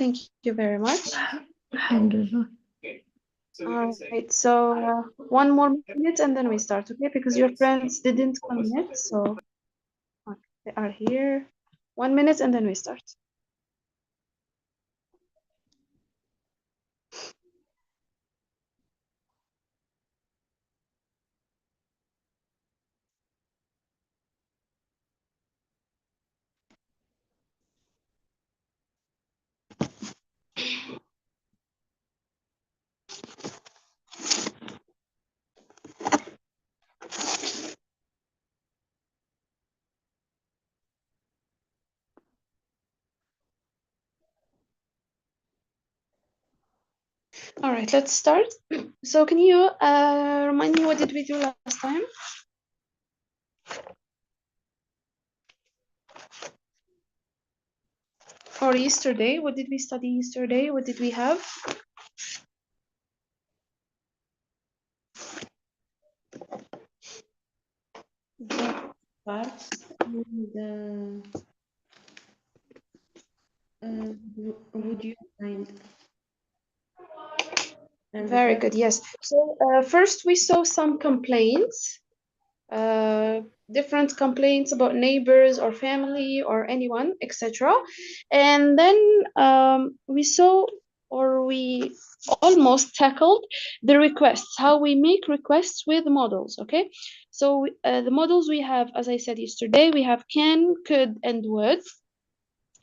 Thank you very much. Alhamdulillah. All right, so one more minute and then we start, okay? Because your friends didn't commit, so okay, they are here. 1 minute and then we start. All right, let's start. So can you remind me what did we do last time? Or yesterday, what did we study yesterday? What did we have? The parts and would you mind? And Very good, yes. So first we saw some complaints, different complaints about neighbors or family or anyone, etc. And then we saw, or we almost tackled the requests, how we make requests with models, okay? So the models we have, as I said yesterday, we have can, could, and would.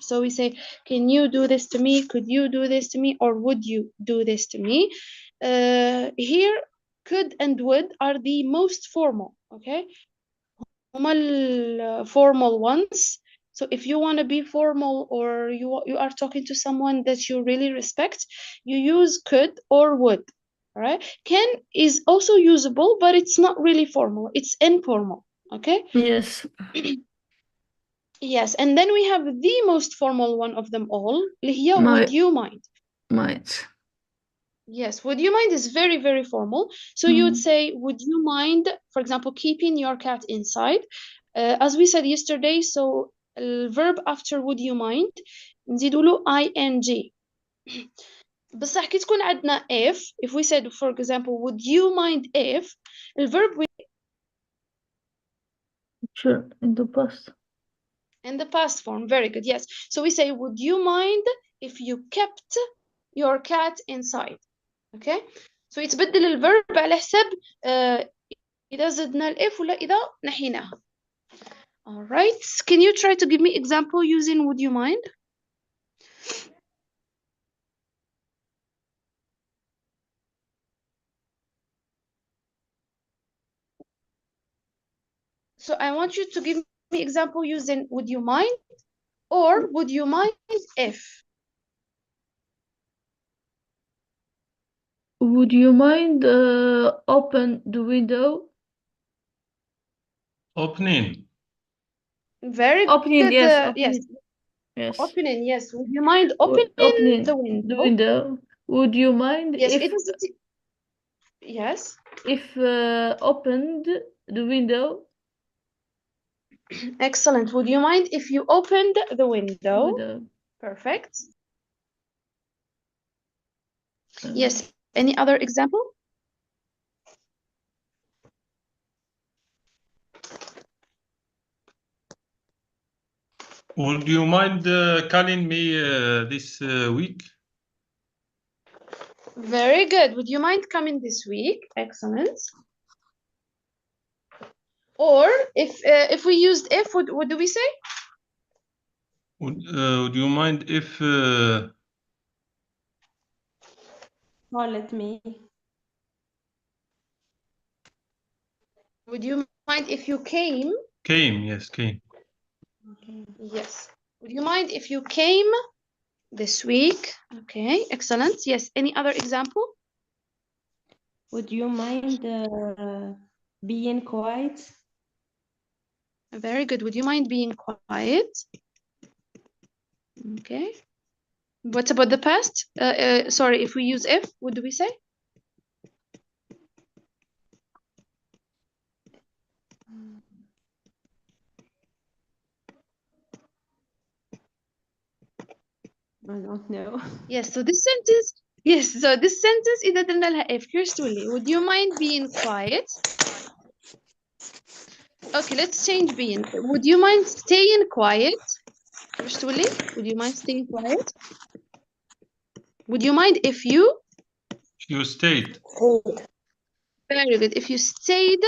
So we say, can you do this to me? Could you do this to me? Or would you do this to me? Here, could and would are the most formal, okay? Formal ones. So if you want to be formal or you are talking to someone that you really respect, you use could or would. All right. Can is also usable, but it's not really formal. It's informal. Okay. Yes. Yes, and then we have the most formal one of them all. Here, would you mind? Might. Yes, would you mind is very, very formal. So you would say, would you mind, for example, keeping your cat inside? As we said yesterday, so verb after would you mind نزيدوا له ing. بصح كي تكون عندنا if we said, for example, would you mind if الverb Sure, in the past. in the past form. Very good, yes. So we say, would you mind if you kept your cat inside? Okay, so يتبدل الفيرب على حسب إذا زدنا الإف ولا إذا نحيناها. All right, can you try to give me example using would you mind? So I want you to give me example using would you mind or would you mind if. Would you mind open the window? Opening. Very Opening, good. yes. Opening. Yes. Yes. Opening, yes. Would you mind opening the window? The window. Would you mind Yes, if it is. Yes. if opened the window? Excellent. Would you mind if you opened the window? Perfect. Yes. Any other example? Would you mind calling me this week? Very good. Would you mind coming this week? Excellent. Or if we used if, what do we say? Would you mind if call it me? Would you mind if you came? Came, yes, came. Okay. Yes. Would you mind if you came this week? Okay, excellent. Yes. Any other example? Would you mind being quiet? Very good. Would you mind being quiet? Okay. What about the past? Sorry, if we use if, what do we say? I don't know. Yes, so this sentence, إذا قلنا لها if Kirstuli, would you mind being quiet? Okay, let's change being. Would you mind staying quiet? Kirstuli, would you mind staying quiet? Would you mind if you? You stayed. Very good. If you stayed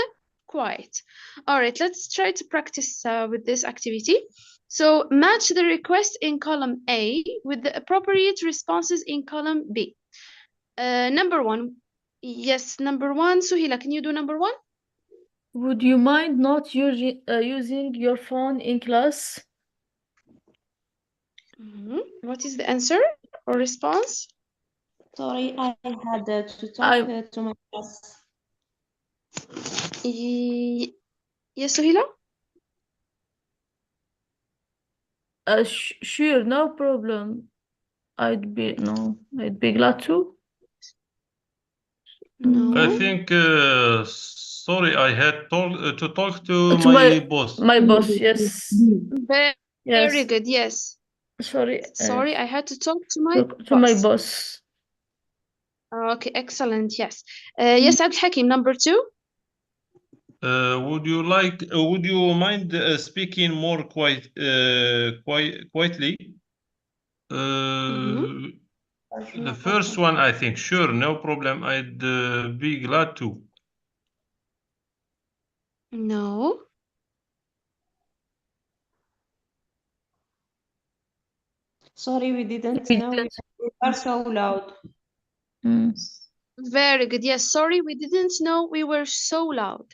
quiet. All right, let's try to practice with this activity. So match the request in column A with the appropriate responses in column B. Number one. Yes, number one. Suhila, can you do number one? Would you mind not using your phone in class? What is the answer or response? Sorry, I had to talk I- to my boss. Yes, Suhila? Sure, no problem. I'd be glad to. No. I think, sorry, I had to talk to To my boss. my boss, yes. Very Yes. good. Yes. Sorry. Sorry, I had to talk to my my boss. boss. Okay, excellent. Yes. Yes, Abdul Hakim, number two. Would you mind speaking more quietly? The first one, I think, sure, no problem. I'd be glad to. No. Sorry, we didn't We know. didn't. We are so loud. Very good. Yes, sorry, we didn't know we were so loud.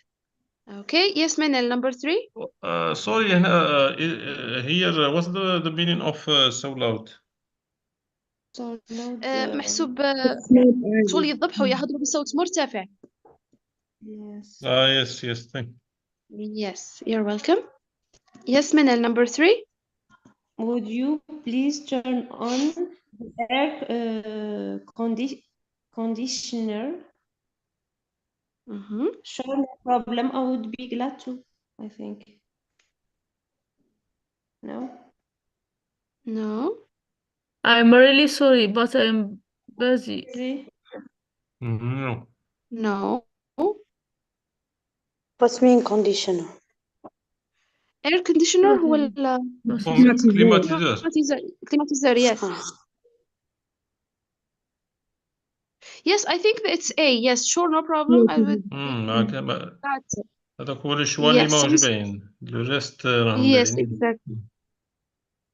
Okay. Yes, Manel, number three. Sorry, here, what's the meaning of so loud? So loud. محسوب شغل يذبحوا يهضروا بصوت مرتفع. Yes. Yes, thank you. Yes, you're welcome. Yes, Manel, number three. Would you please turn on the air conditioner? Sure, no problem. I would be glad to, I think. No? No. I'm really sorry, but I'm busy. No. No. What's mean conditioner? Air conditioner هو Climatiseur. climatiseur, yes. Yes, I think that it's A. Yes, sure, no problem. I would. هذاك هو الشوا اللي ماهوش باين. Le reste راهم Yes, باينين. exactly.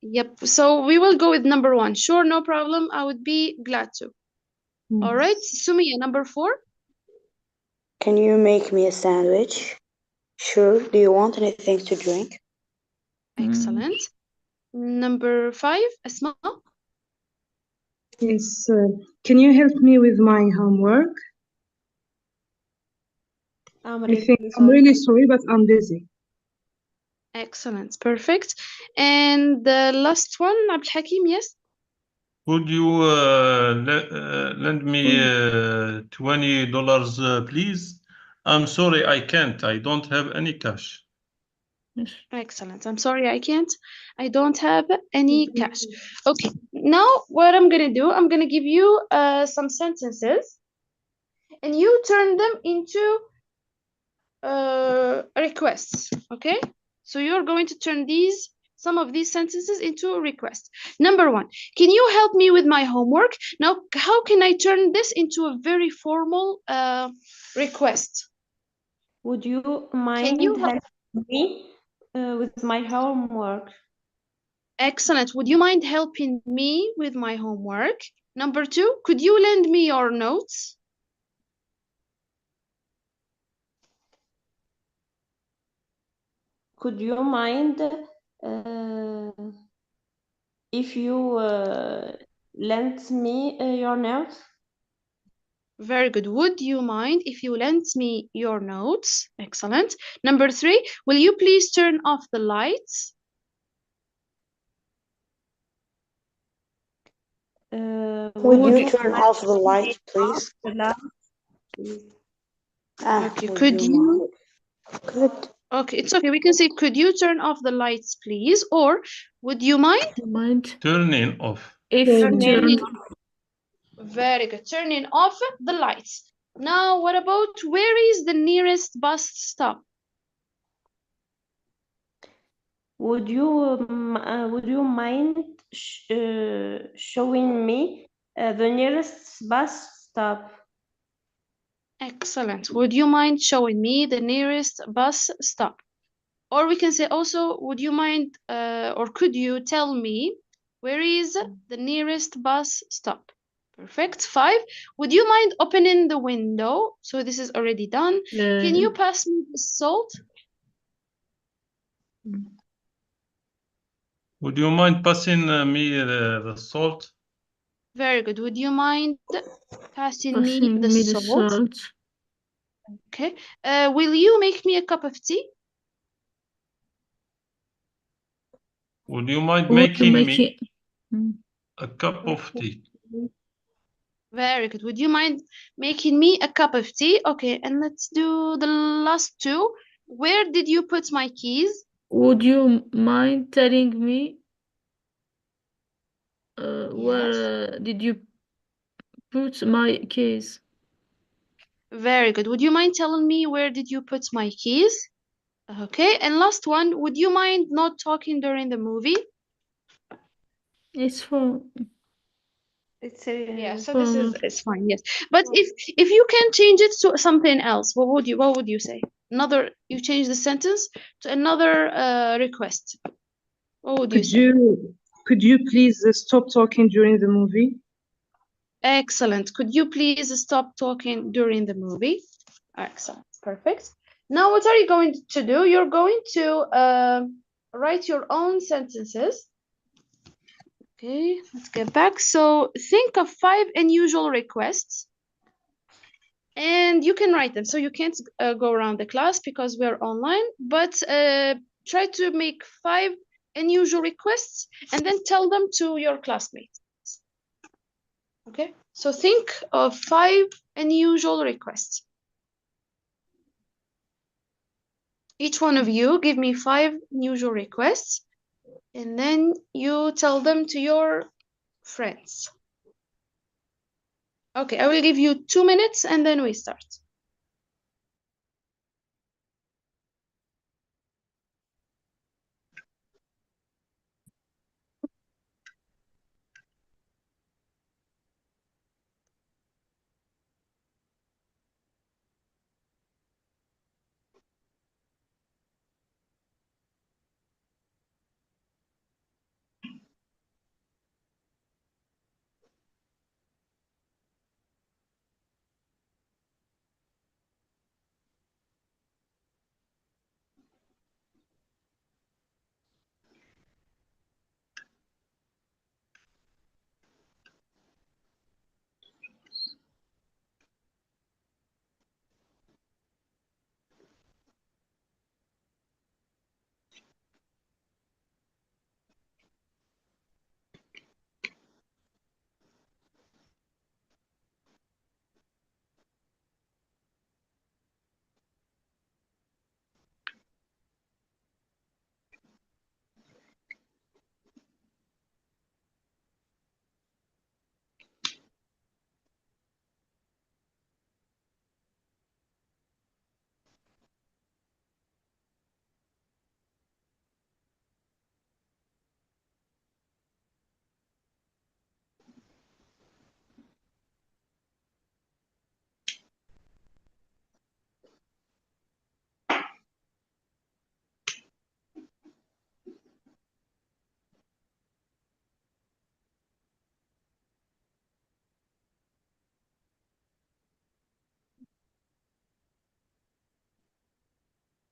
Yep. So we will go with number one. Sure, no problem. I would be glad to. All right, Sumia, number four. Can you make me a sandwich? Sure. Do you want anything to drink? Excellent. Number five, Asma. Yes, can you help me with my homework? I'm really sorry, but I'm busy. Excellent, perfect. And the last one, Abdul Hakim, yes? Could you lend me $20, please? I'm sorry, I can't. I don't have any cash. Excellent. I'm sorry, I can't. I don't have any cash. Okay, now what I'm gonna do, I'm gonna give you some sentences and you turn them into requests, okay? So you're going to turn some of these sentences into requests. Number one, can you help me with my homework? Now, how can I turn this into a very formal request? Would you mind helping me with my homework? Excellent. Would you mind helping me with my homework? Number two, could you lend me your notes? Could you mind if you lent me your notes? Very good. Would you mind if you lent me your notes? Excellent. Number three, will you please turn off the lights? Would you turn off the light, please? Okay, could you? Good. Okay, it's okay. We can say, could you turn off the lights, please? Or would you mind? Turning off. If Turn turn Very good. Turning off the lights. Now, what about where is the nearest bus stop? Would you mind showing me the nearest bus stop? Excellent. Would you mind showing me the nearest bus stop? Or we can say also, would you mind or could you tell me where is the nearest bus stop? Perfect. 5. Would you mind opening the window? So this is already done. Can you pass me the salt? Would you mind passing me the salt? Very good. Would you mind passing me passing the me the salt? salt. Okay. Will you make me a cup of tea? Would you mind Would you making make me it? Mm. a cup of tea? Very good. Would you mind making me a cup of tea? Okay, and let's do the last 2. Where did you put my keys? Would you mind telling me Yes. where did you put my keys? Very good. Would you mind telling me where did you put my keys? Okay, and last one, would you mind not talking during the movie? It's for It's Yeah, so this is for it's fine, yes. But if you can change it to something else, what would you say? Another you change the sentence to another request. What would you say? Could you please stop talking during the movie? Excellent. Could you please stop talking during the movie? Excellent. Perfect. Now, what are you going to do? You're going to write your own sentences. Okay, let's get back. So think of 5 unusual requests and you can write them. So you can't go around the class because we're online, but try to make 5 unusual requests and then tell them to your classmates. Okay, so think of 5 unusual requests. Each one of you give me 5 unusual requests and then you tell them to your friends. Okay, I will give you 2 minutes and then we start.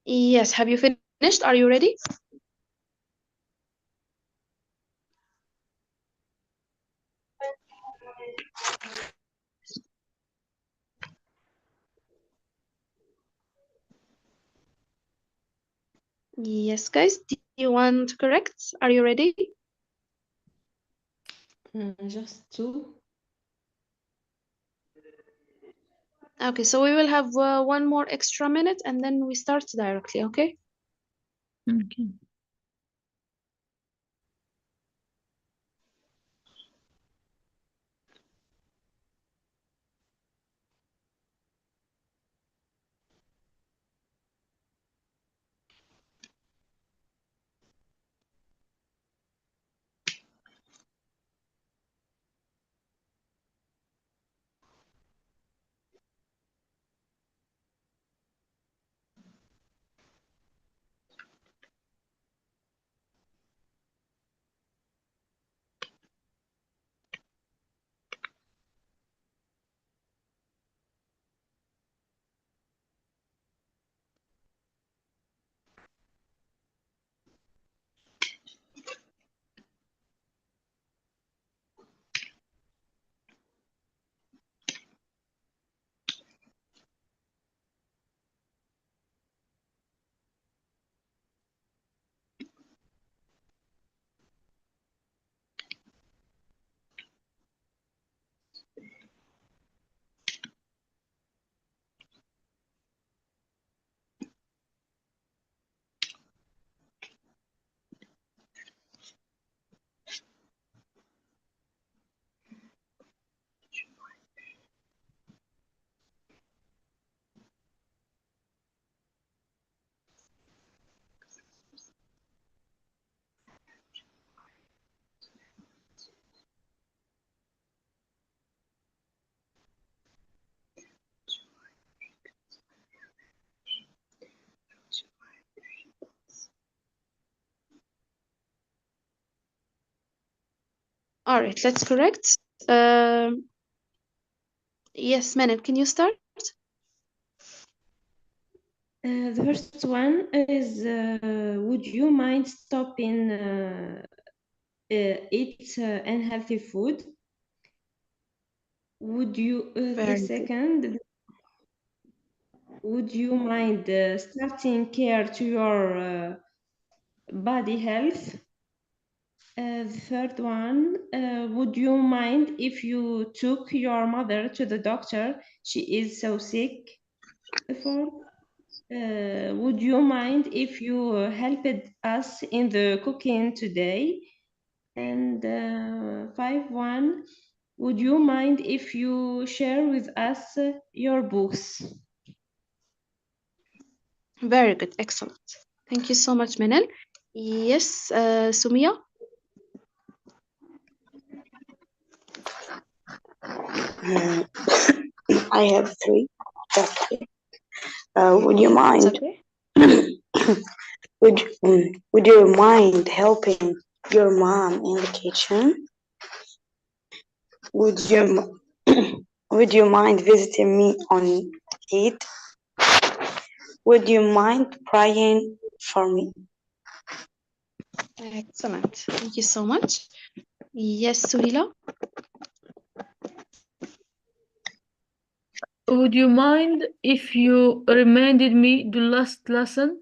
Yes, have you finished? Are you ready? Yes, guys, do you want to correct? Are you ready? just 2. Okay, so we will have 1 more extra minute and then we start directly, okay? Okay. All right, let's correct. Yes, Manan, can you start? The first one is, would you mind stopping eat unhealthy food? Would you, the Very good. second, would you mind starting care to your body health? The third one, would you mind if you took your mother to the doctor? She is so sick. The fourth, would you mind if you helped us in the cooking today? And five one, would you mind if you share with us your books? Very good. Excellent. Thank you so much, Manan. Yes, Sumia. Uh, I have three. Okay. Would you It's mind? okay. Would you mind helping your mom in the kitchen? Would you would you mind visiting me on Eid? Would you mind praying for me? Excellent. Thank you so much. Yes, Suhila. Would you mind if you reminded me the last lesson?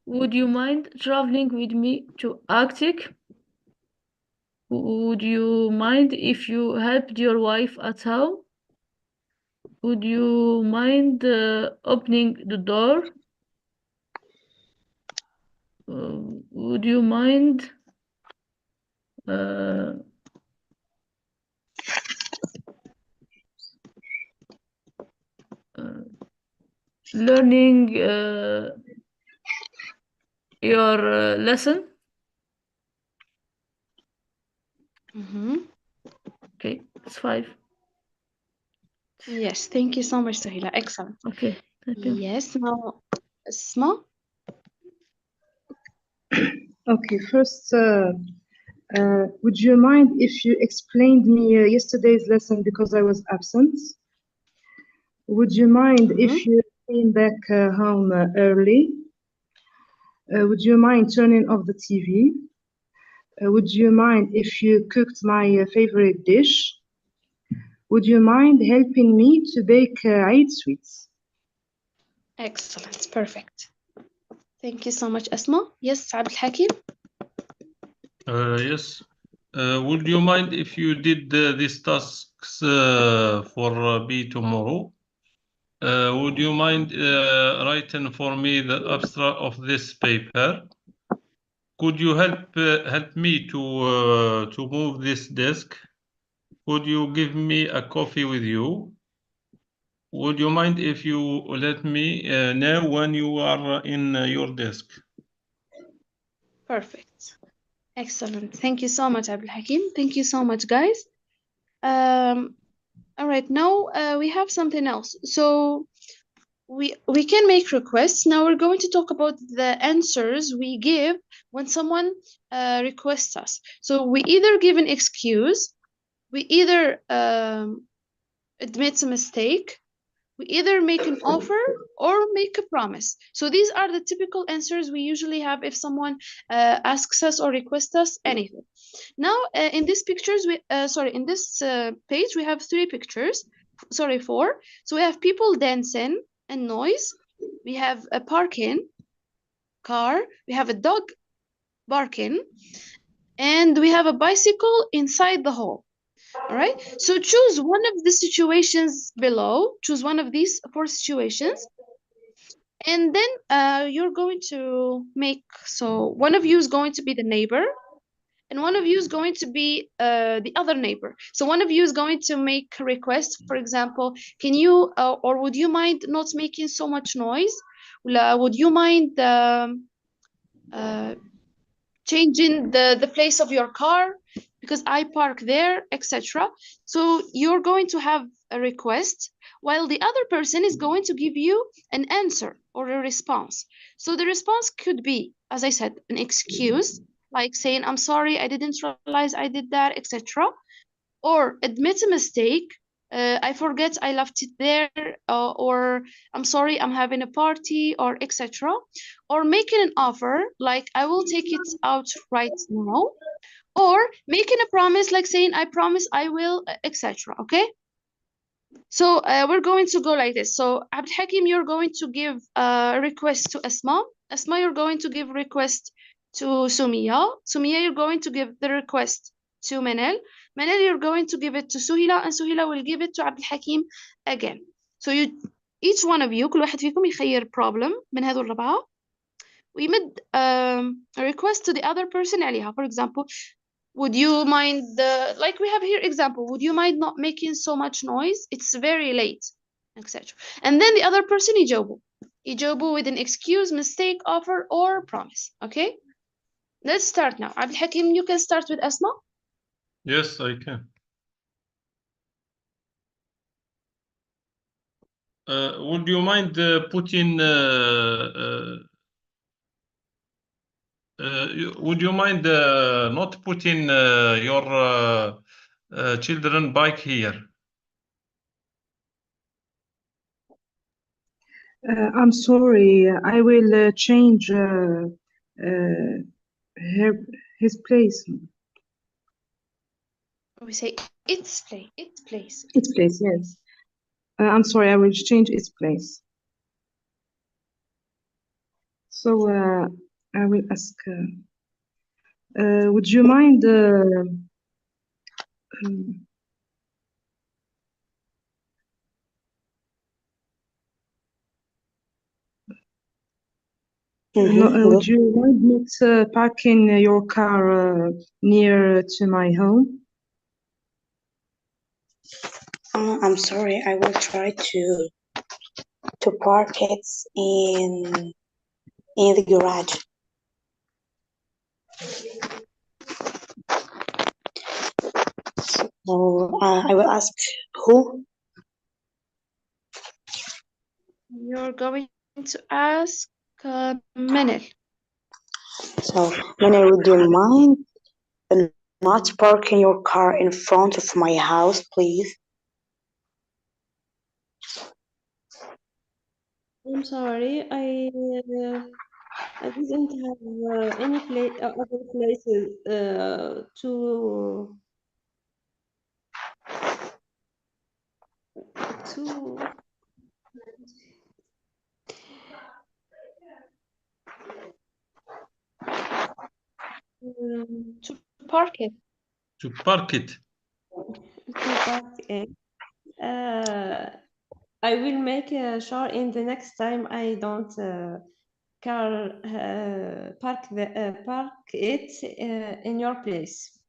Would you mind traveling with me to Arctic? Would you mind if you helped your wife at home? Would you mind opening the door? Would you mind uh, learning your lesson? Okay, it's 5. Yes, thank you so much, Suhila. Excellent. Okay, thank you. Yes, now, Asma. Okay, first, would you mind if you explained me yesterday's lesson because I was absent? Would you mind if you came back home early? Would you mind turning off the TV? Would you mind if you cooked my favorite dish? Would you mind helping me to bake Eid sweets? Excellent. Perfect. Thank you so much, Asma. Yes, Abdul Hakim. Yes. Would you mind if you did these tasks for me tomorrow? Would you mind writing for me the abstract of this paper? Could you help me to move this desk? Would you give me a coffee with you? Would you mind if you let me know when you are in your desk? Perfect. Excellent. Thank you so much, Abdul Hakim. Thank you so much, guys. All right, now we have something else. So we can make requests. Now we're going to talk about the answers we give when someone requests us. So we either give an excuse, we either admit a mistake, we either make an offer or make a promise. So these are the typical answers we usually have if someone asks us or requests us anything. Now, in these pictures, in this page, we have 3 pictures. Sorry, 4. So we have people dancing and noise. We have a parking car. We have a dog barking, and we have a bicycle inside the hall. All right. So choose one of the situations below. Choose one of these 4 situations, and then you're going to make. So one of you is going to be the neighbor, and one of you is going to be the other neighbor. So one of you is going to make a request. For example, can you or would you mind not making so much noise? Would you mind uh, changing the place of your car because I park there, etc. So you're going to have a request while the other person is going to give you an answer or a response. So the response could be, as I said, an excuse, like saying, I'm sorry, I didn't realize I did that, etc. Or admit a mistake. I forget I left it there, or I'm sorry, I'm having a party, or etc. Or making an offer, like I will take it out right now, or making a promise, like saying I promise I will, etc. Okay. So we're going to go like this. So Abd Hakim, you're going to give a request to Asma. Asma, you're going to give request to Sumia. Sumia, you're going to give the request to Manel. Manel, you're going to give it to Suhila, and Suhila will give it to Abd Hakim again. So you, each one of you, كل واحد فيكم يخير problem من هذول الأربعة ويمد a request to the other person عليها. For example, would you mind like we have here example, would you mind not making so much noise, it's very late, etc. And then the other person يجاوبوا with an excuse, mistake, offer, or promise. Okay, let's start now. Abdul Hakim, you can start with Asma. Yes, I can. Would you mind putting would you mind not putting your children bike here? I'm sorry. I will change his place. We say its place. Its place, yes. I'm sorry. I will change its place. So I will ask. Would you mind? Would you mind not parking your car near to my home? I'm sorry. I will try to park it in the garage. So I will ask who? You're going to ask Manel. So, Minna, would you mind not parking your car in front of my house, please? I'm sorry, I didn't have any other places to To park it. To park it. to park it. I will make sure in the next time I don't park it in your place.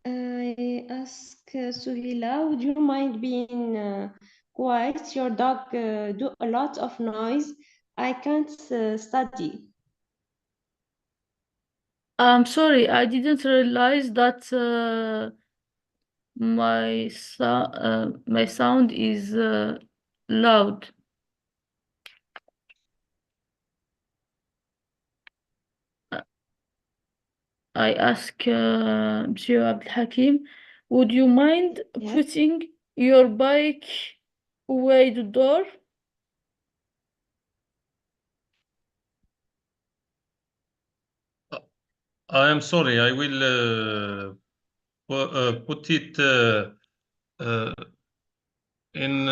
I ask Suhila, would you mind being quiet? Your dog do a lot of noise. I can't study. I'm sorry, I didn't realize that my sound is loud. I ask Monsieur Abdel Hakim, would you mind Yes. putting your bike away the door? I am sorry. I will put it in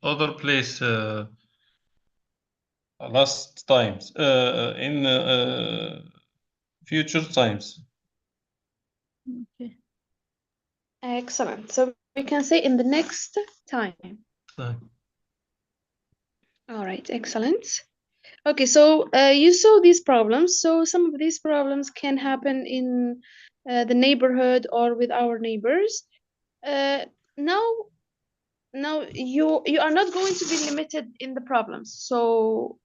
other place last times in future times. Okay. Excellent. So we can say in the next time. Time. All right, excellent. Okay, so you saw these problems. So some of these problems can happen in the neighborhood or with our neighbors. Uh, now, now you are not going to be limited in the problems. So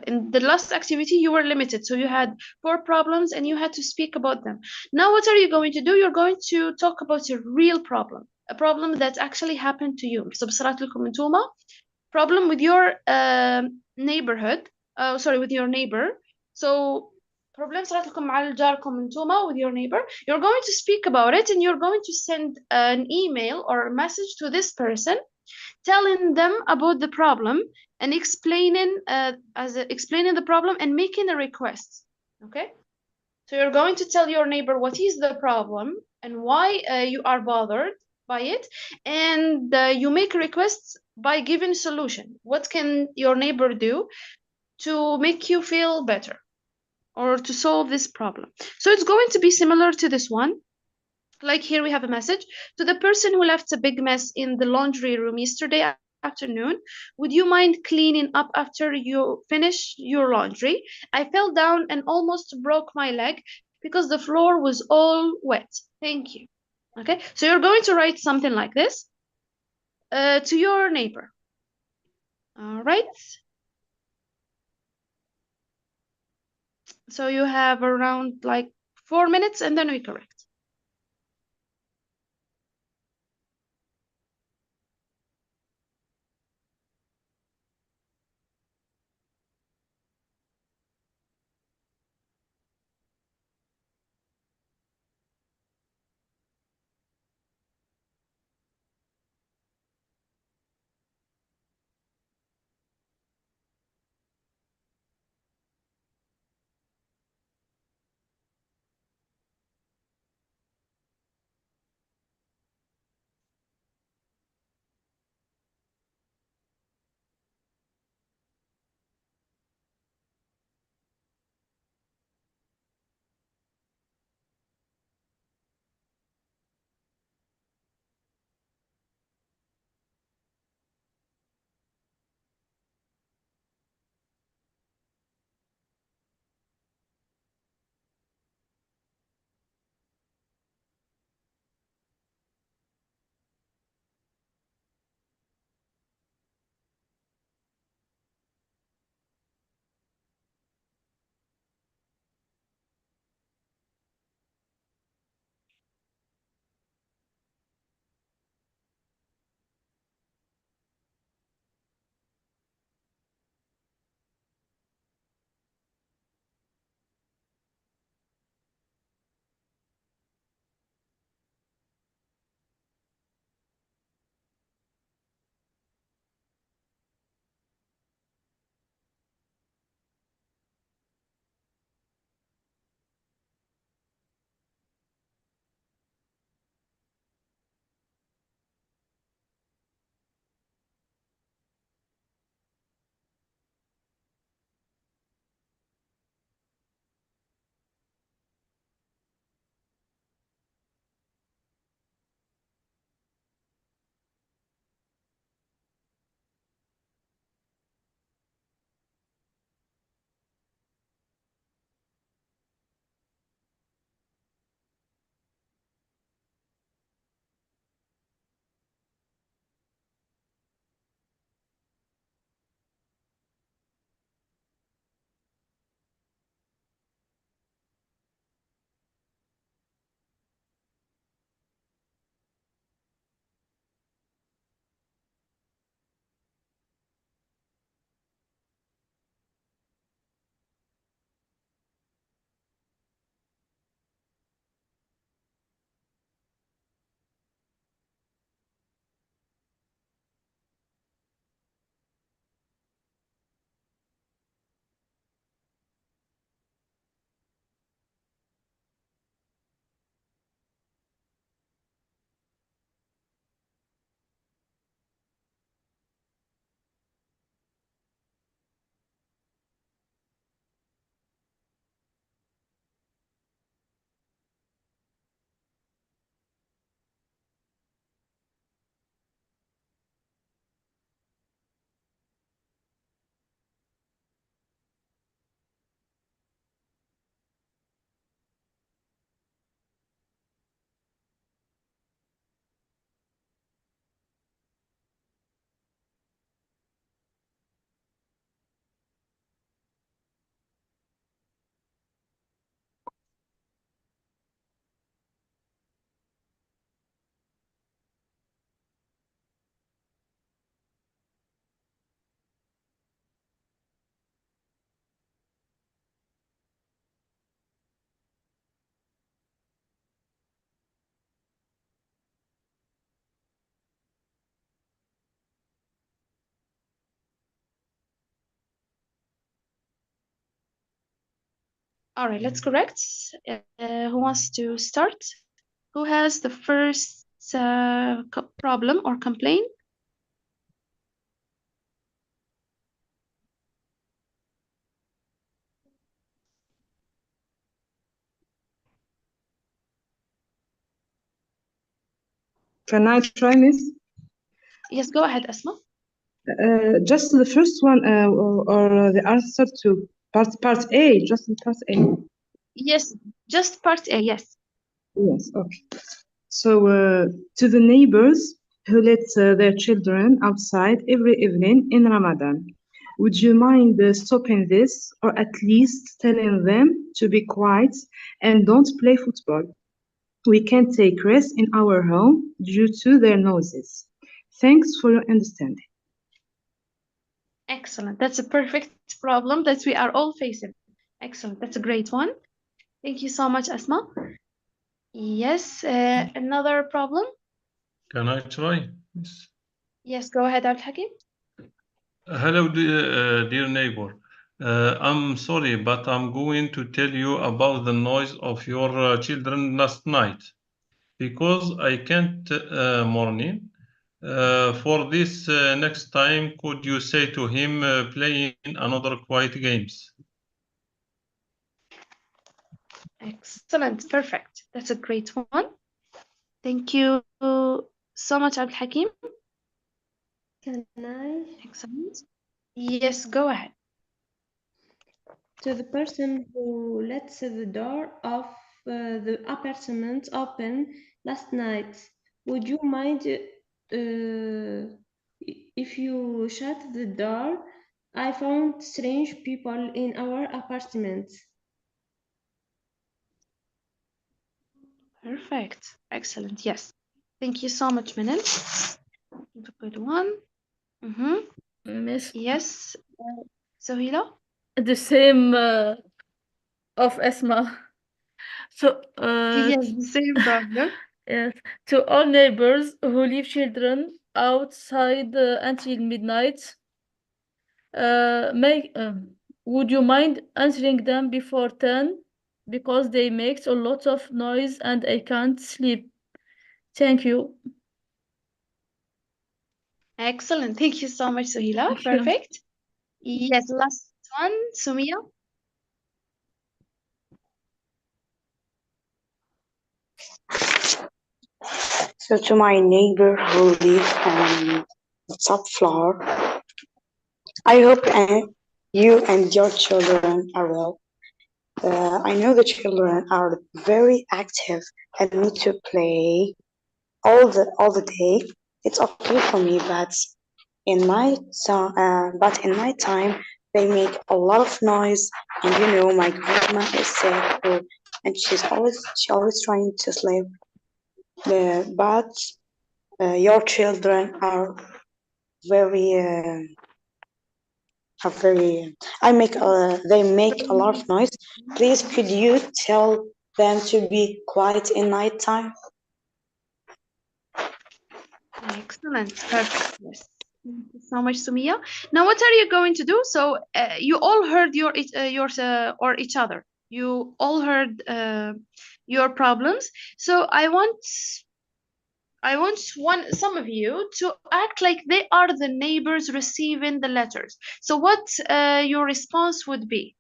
in the last activity, you were limited. So you had 4 problems and you had to speak about them. Now, what are you going to do? You're going to talk about a real problem, a problem that actually happened to you. So بصرات لكم انتوما problem with your neighborhood. Sorry, with your neighbor. So problem صارت لكم مع جاركم انتوما with your neighbor. You're going to speak about it and you're going to send an email or a message to this person telling them about the problem and explaining the problem and making a request. Okay, so you're going to tell your neighbor what is the problem and why you are bothered by it, and you make requests by giving solution. What can your neighbor do to make you feel better or to solve this problem? So it's going to be similar to this one. Like here we have a message to the person who left a big mess in the laundry room yesterday afternoon. Would you mind cleaning up after you finish your laundry? I fell down and almost broke my leg because the floor was all wet. Thank you. Okay, so you're going to write something like this to your neighbor. All right. So you have around like 4 minutes and then we correct. All right, let's correct. Who wants to start? Who has the first problem or complaint? Can I try, Miss? Yes, go ahead, Asma. Just the first one, or the answer to part A, just part A. Yes, just part A, yes. Yes, okay. So, to the neighbors who let their children outside every evening in Ramadan, would you mind stopping this, or at least telling them to be quiet and don't play football? We can't take rest in our home due to their noises. Thanks for your understanding. Excellent. That's a perfect problem that we are all facing. Excellent. That's a great one. Thank you so much, Asma. Yes, another problem? Can I try? Yes. Yes, go ahead, Al Hakim. Hello, dear neighbor. I'm sorry, but I'm going to tell you about the noise of your children last night because I can't morning. For this next time, could you say to him playing another quiet games? Excellent. Perfect. That's a great one. Thank you so much, Al Hakim. Can I? Excellent. Yes, go ahead. To the person who lets the door of the apartment open last night, would you mind if you shut the door? I found strange people in our apartment. Perfect. Excellent. Yes. Thank you so much, Minal. That's a good one. Miss, Yes. Sohila? the same of Esma. So, Yes, the same problem. yes, to all neighbors who leave children outside until midnight, make would you mind answering them before 10? Because they make a lot of noise and I can't sleep. Thank you. Excellent. Thank you so much, Sohila. Thank you. Perfect. Yes, last one, Sumia. So to my neighbor who lives on the top floor, I hope you and your children are well. I know the children are very active and need to play all the day. It's okay for me, but in my time they make a lot of noise, and my grandma is sick, and she always trying to sleep. But your children very uh, are very. I make they make a lot of noise. Please, could you tell them to be quiet in nighttime? Excellent. Perfect. Yes. Thank you so much, Sumia. Now, what are you going to do? So, you all heard or each other. You all heard your problems. So, I want some of you to act like they are the neighbors receiving the letters. So, what your response would be?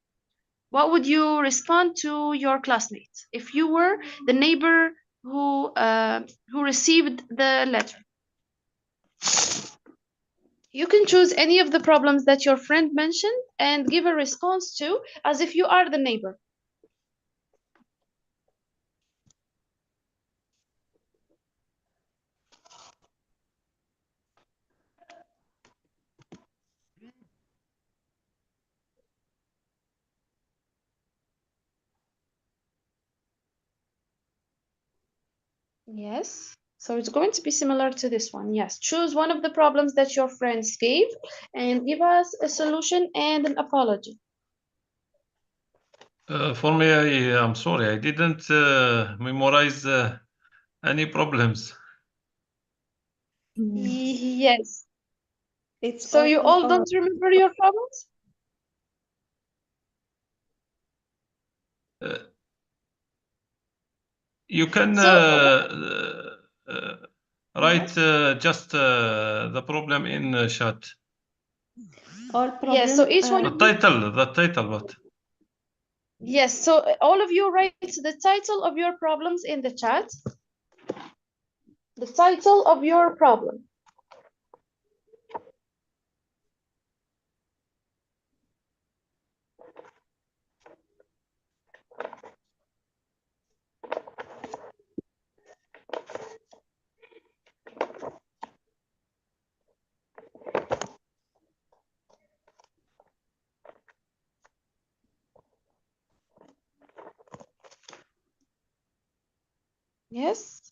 What would you respond to your classmates if you were the neighbor who received the letter? You can choose any of the problems that your friend mentioned and give a response to as if you are the neighbor. Yes. So it's going to be similar to this one. Yes. Choose one of the problems that your friends gave and give us a solution and an apology. For me, I'm sorry, I didn't memorize any problems. Yes. It's So you all all don't remember your problems? You can write just the problem in chat. All Yes, so problem. each one The of you, title, what? yes, so all of you write the title of your problems in the chat. The title of your problem. Yes.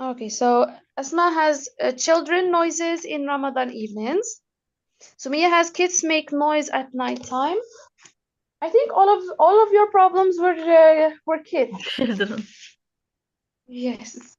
Okay, so Asma has children noises in Ramadan evenings. Sumia has kids make noise at night time. I think all of your problems were kids. Children. Yes.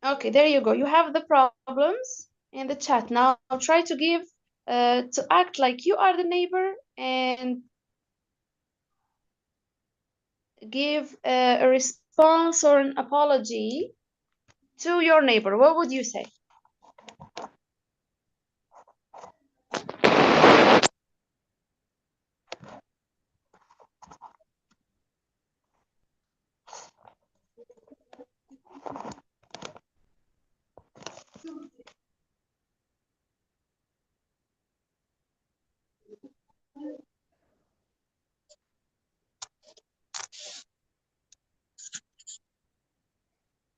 Okay, there you go. You have the problems in the chat. Now try to give to act like you are the neighbor and give a response or an apology to your neighbor. What would you say?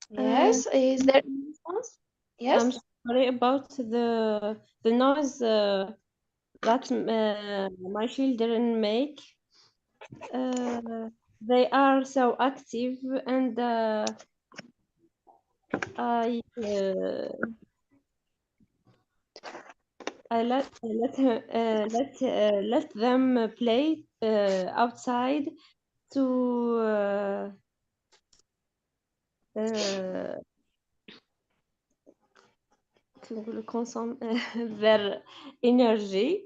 Yes, is there any response? Yes. I'm sorry about the noise that my children make. They are so active, and I let them play outside to uh, to consume their energy.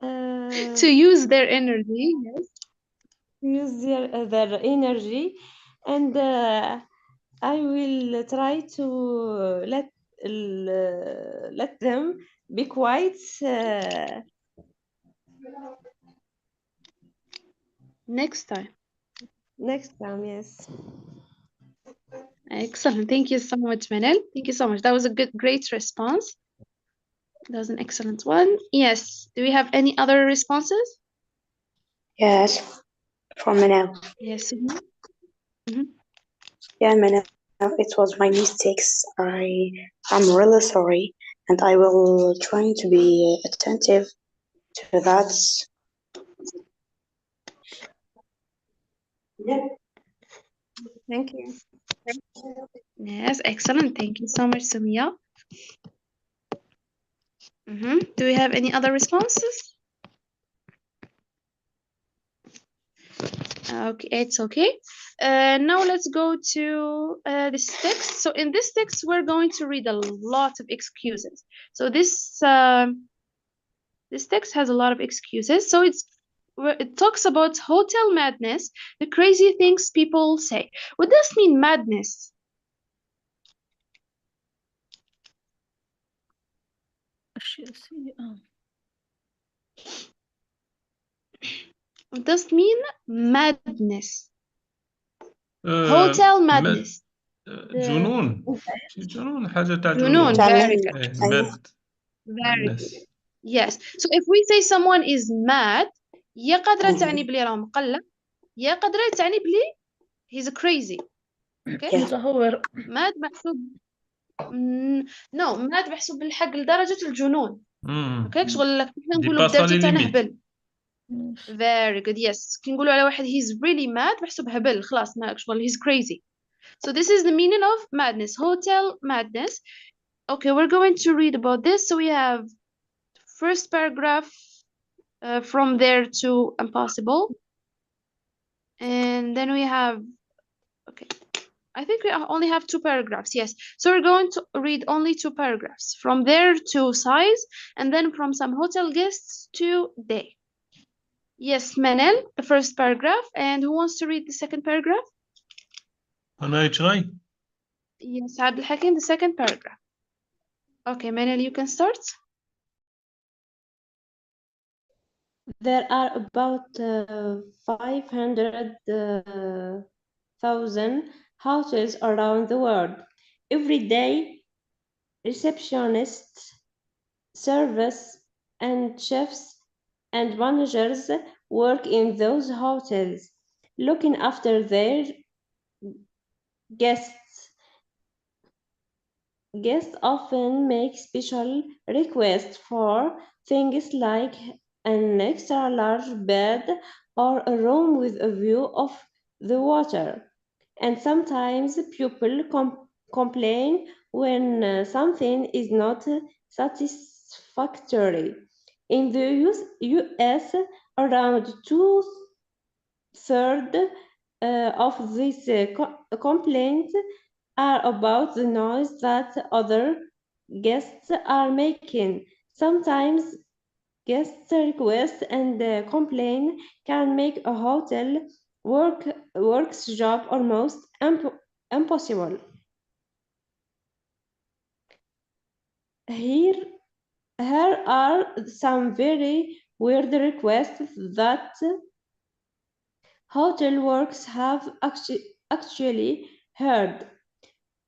To use their energy, yes. Use their energy, and I will try to let them be quiet Next time. next time. Yes. Excellent. Thank you so much, Manel. Thank you so much. That was a great response. That was an excellent one. Yes. Do we have any other responses? Yes, from Manel. Yes. Mhm. Yeah, Manel, it was my mistakes. I'm really sorry, and I will try to be attentive to that. Thank you. Yes, excellent. Thank you so much, Sumia. Do we have any other responses? Okay, it's okay. Now let's go to this text. So in this text, we're going to read a lot of excuses. So this text has a lot of excuses. So it talks about hotel madness, the crazy things people say. What does mean madness? أشياء سيئة. What does mean madness? Hotel madness. جنون جنون حاجة تاع جنون. جنون. Very good. أيوة. Very good. Yes. So if we say someone is mad, يا قادرة تعني بلي راه مقلق، يا قادرة تعني بلي he's crazy. Okay? متهور. mad محسوب no mad محسوب بالحق لدرجة الجنون. اوكي شغل لك احنا دي نقولوا باسا بدارجة لي تاعنا ليميت. هبل. ماشي. very good yes. كي نقولوا على واحد he's really mad بحسب هبل خلاص ما شغل he's crazy. So this is the meaning of madness. Hotel madness. Okay, we're going to read about this. So we have first paragraph from there to impossible. And then we have, okay, I think we only have two paragraphs. Yes. So we're going to read only two paragraphs from there to size, and then from some hotel guests to day. Yes, Manel, the first paragraph. And who wants to read the second paragraph? أنا try. Yes, Abdul Hakim, the second paragraph. Okay, Manel, you can start. There are about 500,000 hotels around the world. Every day, receptionists, servers, and chefs and managers work in those hotels, looking after their guests. Guests often make special requests for things like an extra large bed or a room with a view of the water. And sometimes people complain when something is not satisfactory. In the US, around two-thirds of these complaints are about the noise that other guests are making. Sometimes guest requests and complain can make a hotel work's job almost impossible. Here are some very weird requests that hotel workers have actually heard.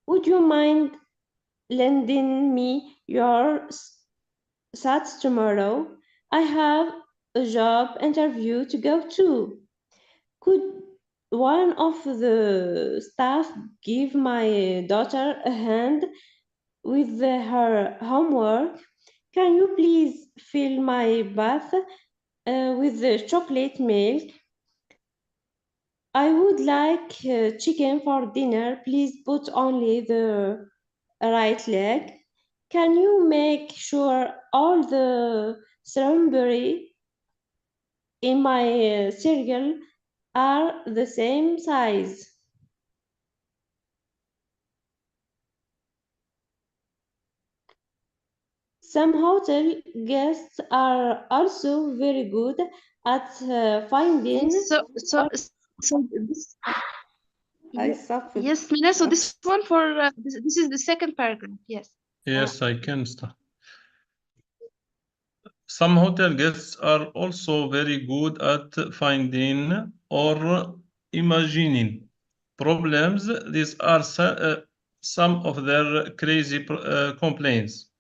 Would you mind lending me your sats tomorrow? I have a job interview to go to. Could one of the staff give my daughter a hand with her homework? Can you please fill my bath with the chocolate milk? I would like chicken for dinner. Please put only the right leg. Can you make sure all the strawberry in my cereal are the same size? Some hotel guests are also very good at finding. Yes, so this, I suffered. yes, Mina, so this one for, this is the second paragraph. Yes. Yes, I can start. Some hotel guests are also very good at finding or imagining problems. These are some of their crazy complaints.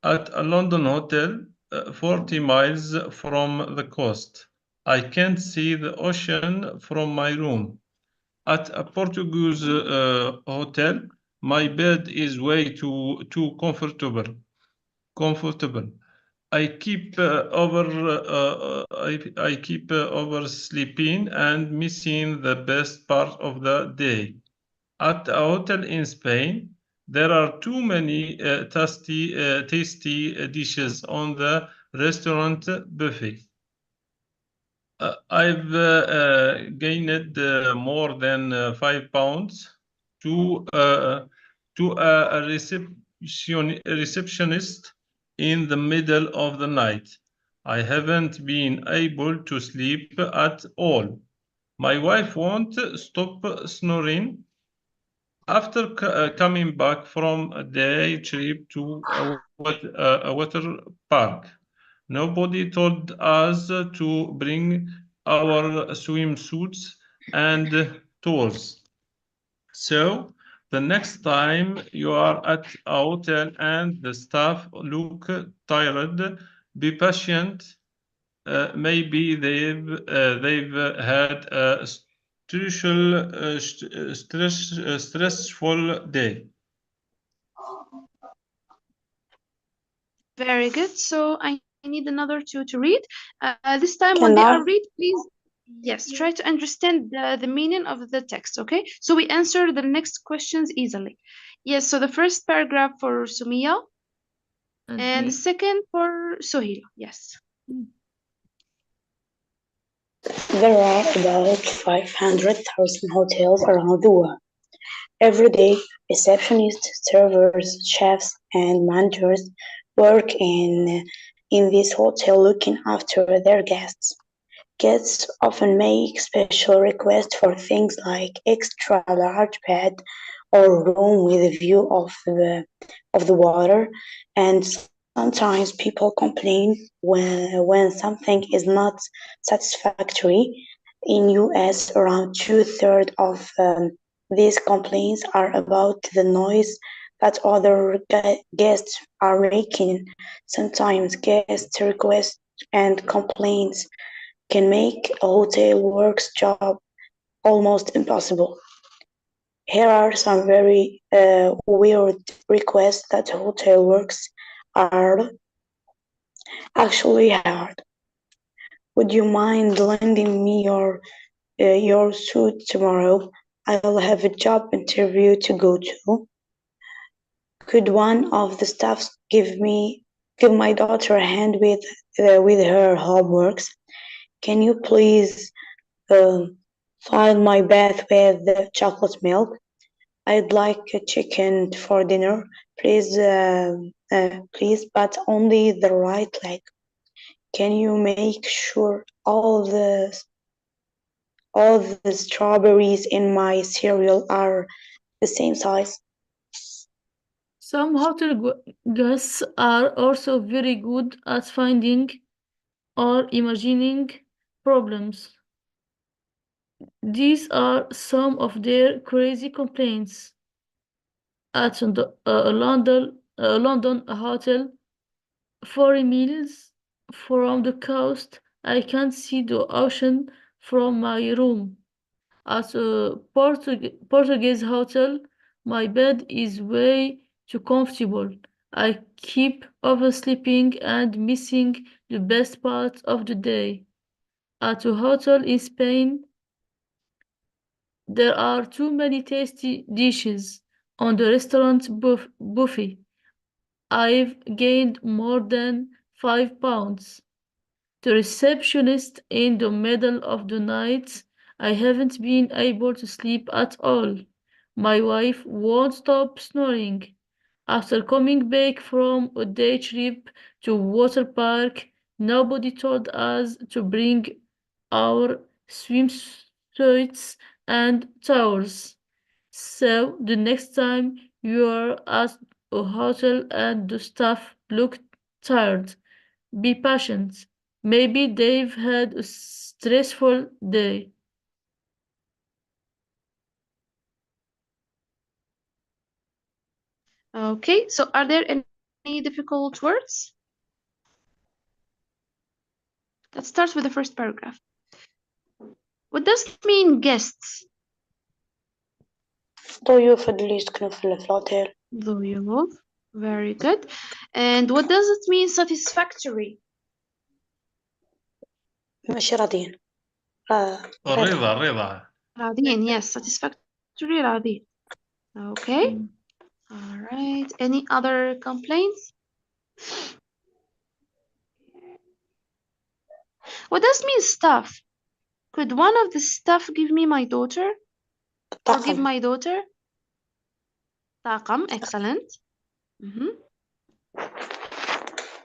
At a London hotel, 40 miles from the coast, I can't see the ocean from my room. At a Portuguese hotel, my bed is way too comfortable. I keep I keep oversleeping and missing the best part of the day. At a hotel in Spain, there are too many tasty dishes on the restaurant buffet. I've gained more than 5 pounds to a receptionist in the middle of the night. I haven't been able to sleep at all. My wife won't stop snoring. After coming back from a day trip to a water park, nobody told us to bring our swimsuits and tools. So the next time you are at a hotel and the staff look tired, be patient. Maybe they've had a stressful day. Very good. So I need another two to read. This time when Can they I? are read, please, yes, try to understand the meaning of the text, okay? So we answer the next questions easily. Yes, so the first paragraph for Sumia And and the me. second for Sohila. Yes. Mm. There are about 500,000 hotels around the world. Every day, receptionists, servers, chefs, and managers work in this hotel looking after their guests. Guests often make special requests for things like extra large bed or room with a view of the water, and sometimes people complain when something is not satisfactory. In US, around two-thirds of these complaints are about the noise that other guests are making. Sometimes guest requests and complaints can make a hotel work's job almost impossible. Here are some very weird requests that hotel works are actually hard. Would you mind lending me your suit tomorrow? I'll have a job interview to go to. Could one of the staffs give my daughter a hand with her homeworks? Can you please fill my bath with chocolate milk? I'd like a chicken for dinner, please, but only the right leg. Can you make sure all the strawberries in my cereal are the same size? Some hotel guests are also very good at finding or imagining problems. These are some of their crazy complaints. At London hotel, 4 miles from the coast, I can see the ocean from my room. At a Portuguese hotel, my bed is way too comfortable. I keep oversleeping and missing the best part of the day. At a hotel in Spain, there are too many tasty dishes on the restaurant buffet. I've gained more than 5 pounds. The receptionist in the middle of the night, I haven't been able to sleep at all. My wife won't stop snoring. After coming back from a day trip to water park, nobody told us to bring our swimsuits and towels. So the next time you are at a hotel and the staff look tired, be patient. Maybe they've had a stressful day. Okay, so are there any difficult words? Let's start with the first paragraph. What does it mean, guests? ضيوف اللي يسكنوا في الهوتيل. ضيوف. Very good. And what does it mean, satisfactory? ماشي راضيين. الرضا. راضيين. Yes, satisfactory راضيين. Okay. Mm. All right. Any other complaints? What does it mean, staff? Could one of the staff give me my daughter? Or give الطاقم. my daughter? طاقم. Excellent. Mhm.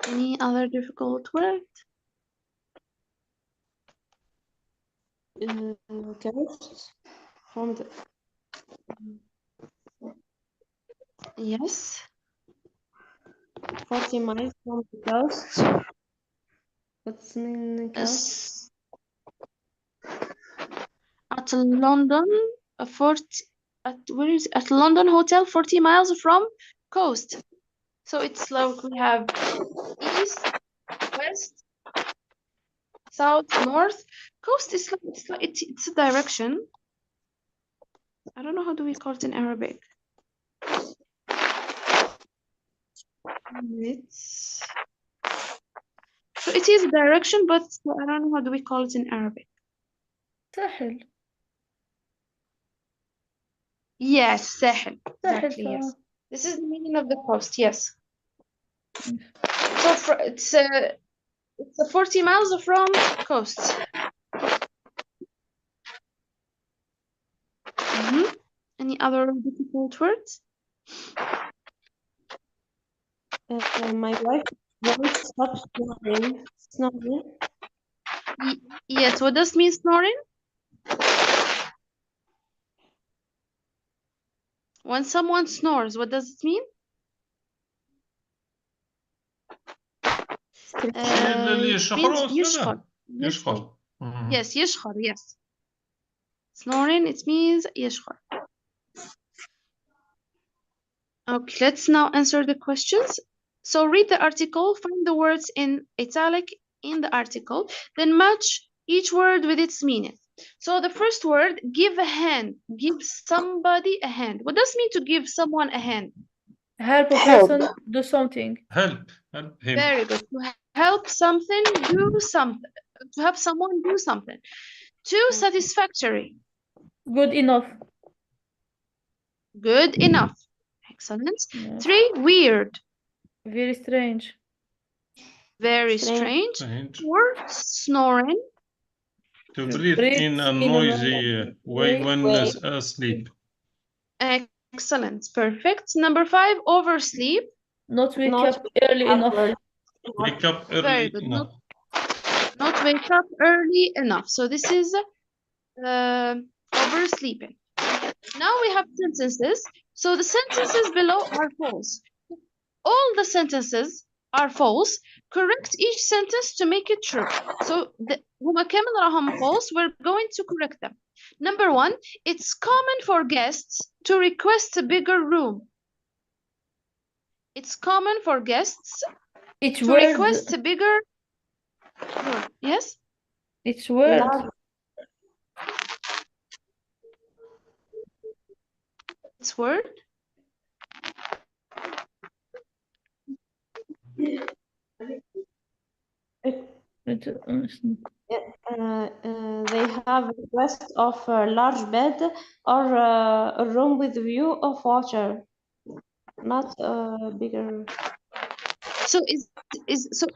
Any other difficult word? Ghosts from the Yes. 40 miles from the coast. What's mean coast? Is at London, a 40 at where is it? At London hotel, 40 miles from coast. So it's like we have east, west, south, north. Coast is like it's a direction. I don't know how do we call it in Arabic. It's So it is a direction, but I don't know how do we call it in Arabic. ساحل. Yes, Sahel. ساحل Exactly, yes. فا. This is the meaning of the coast, yes. So it's 40 miles from coast. Any other difficult words? My wife won't stop snoring. Snoring. Yes, what does mean snoring? When someone snores, what does it mean? اللي It يشخر means وكذا يشخر. يشخر. Yes, يشخر, yes. Snoring, it means يشخر. Okay, let's now answer the questions. So read the article, find the words in italic in the article, then match each word with its meaning. So the first word, give a hand. Give somebody a hand. What does it mean to give someone a hand? Help a Help. person do something. Help him. Very good. To help something, do something. To help someone do something. Two, satisfactory. Good enough. Good enough. Excellent. Yes. Three, weird. Very strange. Very strange. Strange. Four, snoring. To breathe in a noisy way when asleep. Excellent. Perfect. Number five, oversleep. Not wake Not up early enough. Wake up Very early good. enough. Not wake up early enough. So this is oversleeping. Now we have sentences. So the sentences below are false. All the sentences are false. Correct each sentence to make it true. So هما كامل راهم false. We're going to correct them. Number one, it's common for guests to request a bigger room. It's common for guests Each to word. request a bigger room. Yes? Each word. It's word. They have a request of a large bed or a room with view of water, not a bigger. So so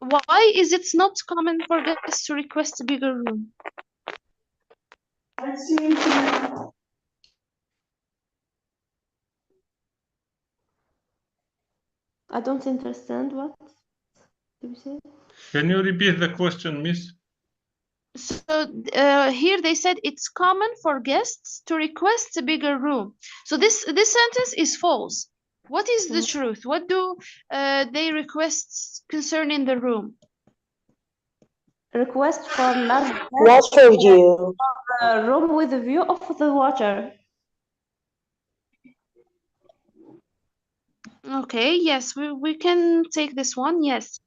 why is it not common for guests to request a bigger room? I don't understand what do you say? Can you repeat the question, Miss? So here they said it's common for guests to request a bigger room. So this sentence is false. What is the truth? What do they request concerning the room? Request for large bed, Water view. a room with a view of the water. Okay, yes, we can take this one. Yes,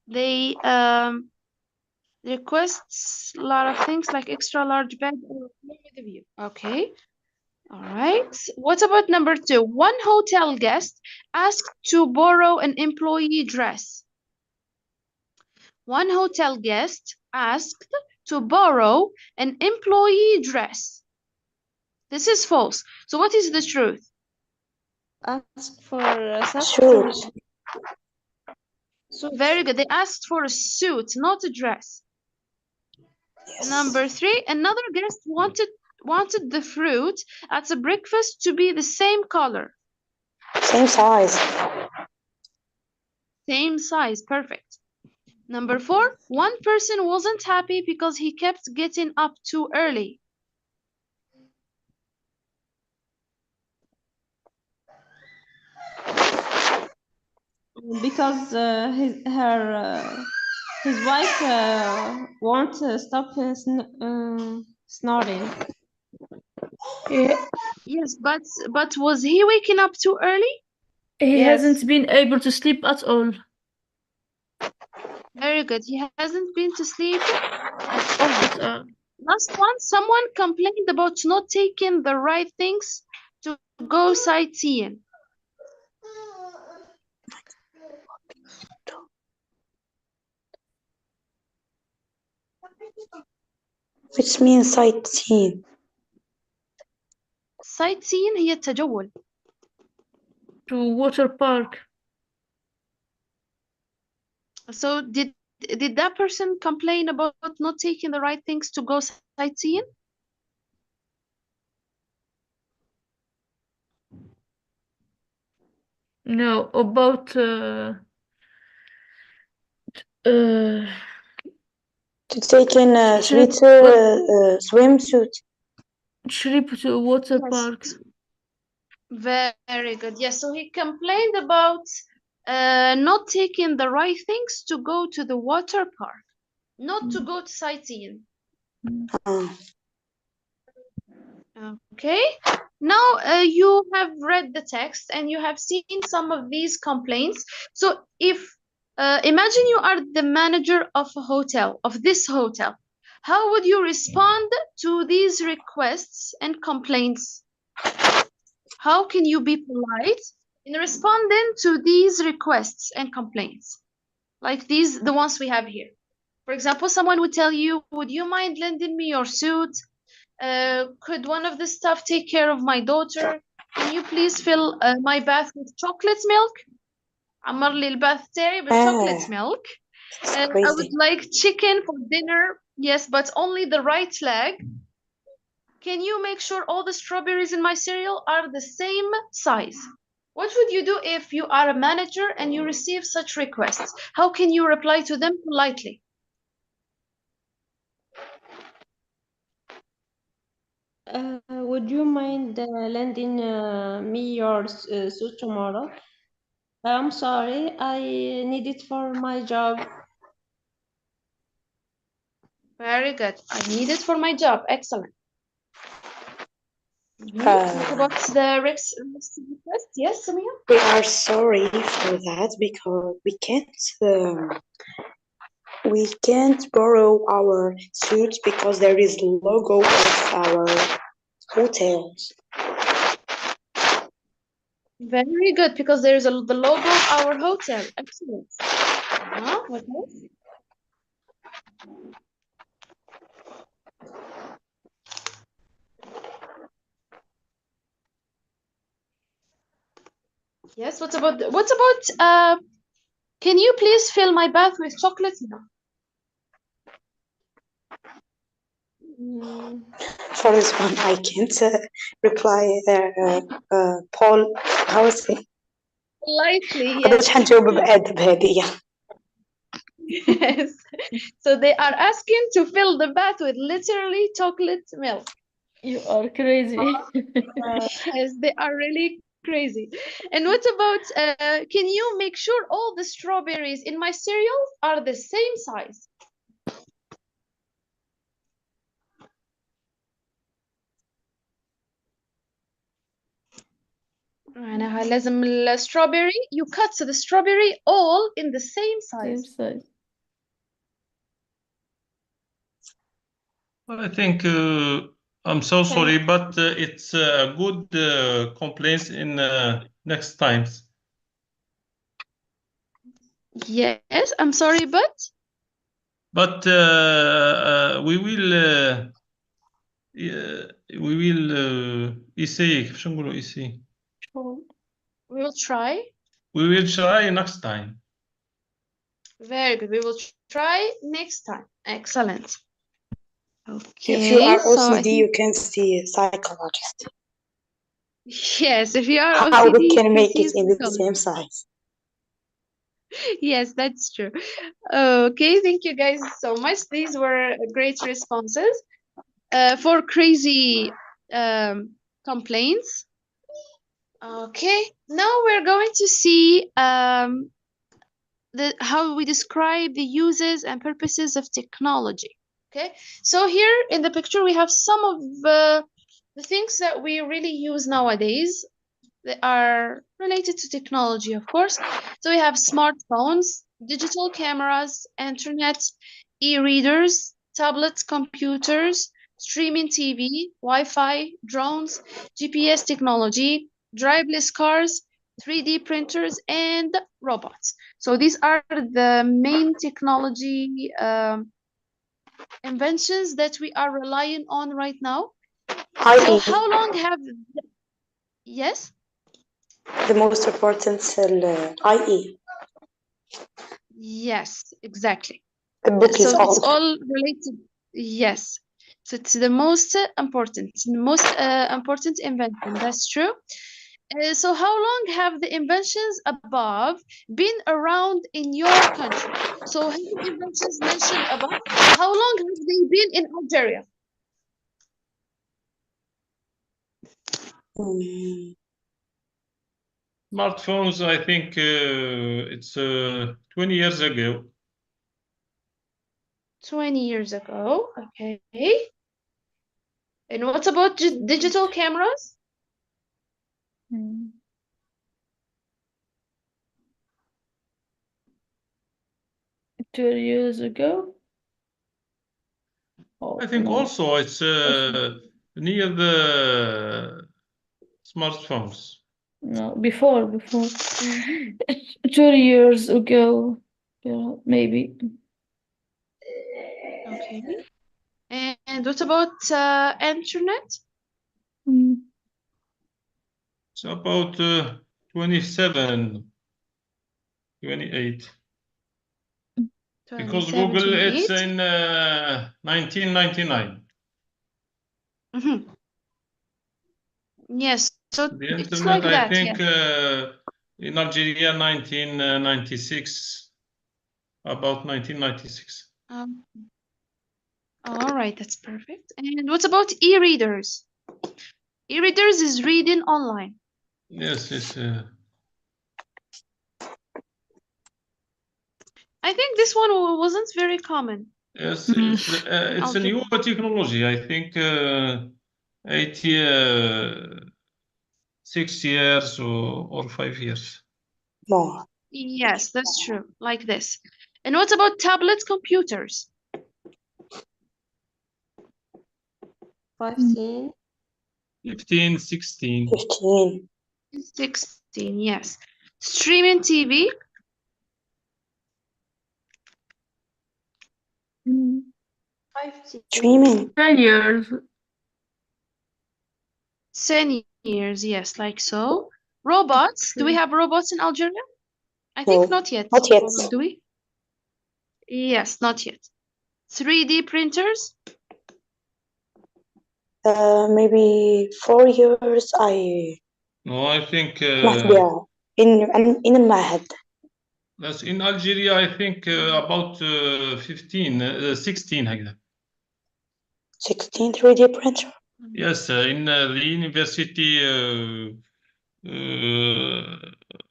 they requests a lot of things like extra large bed or room with a view. Okay. All right. What about number two? One hotel guest asked to borrow an employee dress. One hotel guest asked to borrow an employee dress. This is false. So what is the truth? Ask for a Suit. Very good. They asked for a suit, not a dress. Yes. Number three, another guest wanted the fruit at the breakfast to be the same color. Same size. Same size. Perfect. Number four, one person wasn't happy because he kept getting up too early. Because his wife won't stop snoring. Yes, but was he waking up too early? He Yes. hasn't been able to sleep at all. Very good. He hasn't been to sleep at all. At all. Last one, someone complained about not taking the right things to go sightseeing. which means sightseeing. sightseeing هي التجول. To water park. So did that person complain about not taking the right things to go sightseeing? No, about To take in a trip, swimsuit. trip to water park. Very good. Yes, so he complained about not taking the right things to go to the water park, not to go to sightseeing. Ah. Okay. Now you have read the text and you have seen some of these complaints. So if imagine you are the manager of a hotel, of this hotel, how would you respond to these requests and complaints? How can you be polite in responding to these requests and complaints? Like these, the ones we have here. For example, someone would tell you, would you mind lending me your suit? Could one of the staff take care of my daughter? Can you please fill my bath with chocolate milk? عمر لي الباث تاعي chocolate milk. I would Crazy. like chicken for dinner. Yes, but only the right leg. Can you make sure all the strawberries in my cereal are the same size? What would you do if you are a manager and you receive such requests? How can you reply to them politely? Would you mind lending me your suit tomorrow? I'm sorry, I need it for my job. Very good. I need it for my job. Excellent. What about the request? Yes, Samia? We are sorry for that because we can't borrow our suits because there is logo of our hotels. Very good, because there's the logo of our hotel. Excellent. What else? Yes, what about can you please fill my bath with chocolate? No. For this one, I can't reply. Paul, how is it? Politely, ما yes. قدرتش حنجاوب بأدب هذه. Yes. So they are asking to fill the bath with literally chocolate milk. You are crazy. Yes, they are really crazy. And what about can you make sure all the strawberries in my cereal are the same size? معناها لازم strawberry, you cut the strawberry all in the same Same size. size. I think I'm so sorry, but it's a good complaints in next times. Yes, I'm sorry, but we will essayer كيفاش نقولوا essayer. we will try. We will try next time. Very good. We will try next time. Excellent. Okay. If you are so OCD, you can see a psychologist. yes, if you are How OCD, we you can can make see it a in the psychologist. same size. Yes, that's true. Okay, thank you guys so much. These were great responses for crazy complaints. Okay, now we're going to see how we describe the uses and purposes of technology. Okay, so here in the picture we have some of the things that we really use nowadays. They are related to technology, of course. So we have smartphones, digital cameras, internet, e-readers, tablets, computers, streaming TV, Wi-Fi, drones, GPS technology, driverless cars, 3D printers, and robots. So these are the main technology inventions that we are relying on right now. So IE, how long have yes? the most important IE. Yes, exactly. The book is So it's old. all related. Yes. So it's the most important invention. That's true. So how long have the inventions above been around in your country? So have the inventions mentioned above, how long have they been in Algeria? Mm, Smartphones, I think it's 20 years ago. 20 years ago. Okay. And what about digital cameras? Mm. 2 years ago? I Oh, think no. also it's near the smartphones. No, before. Mhm. 2 years ago. Yeah, maybe. Okay. And what about internet? Mm. It's about 27, 28. Because 27, Google, it's 28. in 1999. Mm-hmm. Yes, so The it's internet, like I that, yeah. think, in Algeria, 1996, about 1996. All right, that's perfect. And what about e-readers? E-readers is reading online. Yes, it's I think this one wasn't very common yes, Yes. in it's a new Algeria. technology. I think 6 years or 5 years. more. Yes, that's true, like this. And what about tablet computers? 15. 15, 16. 15. 16, yes. Streaming TV? Mm. 15. Streaming. 10 years. 10 years, yes, like so. Robots? Do we have robots in Algeria? I think No, not yet. not yet. Or do we? Yes, not yet. 3D printers? Maybe 4 years. I No, I think must be in Almaahed. that's in Algeria. I think about 15, 16 هكذا. 16 3D printer. Yes, in the University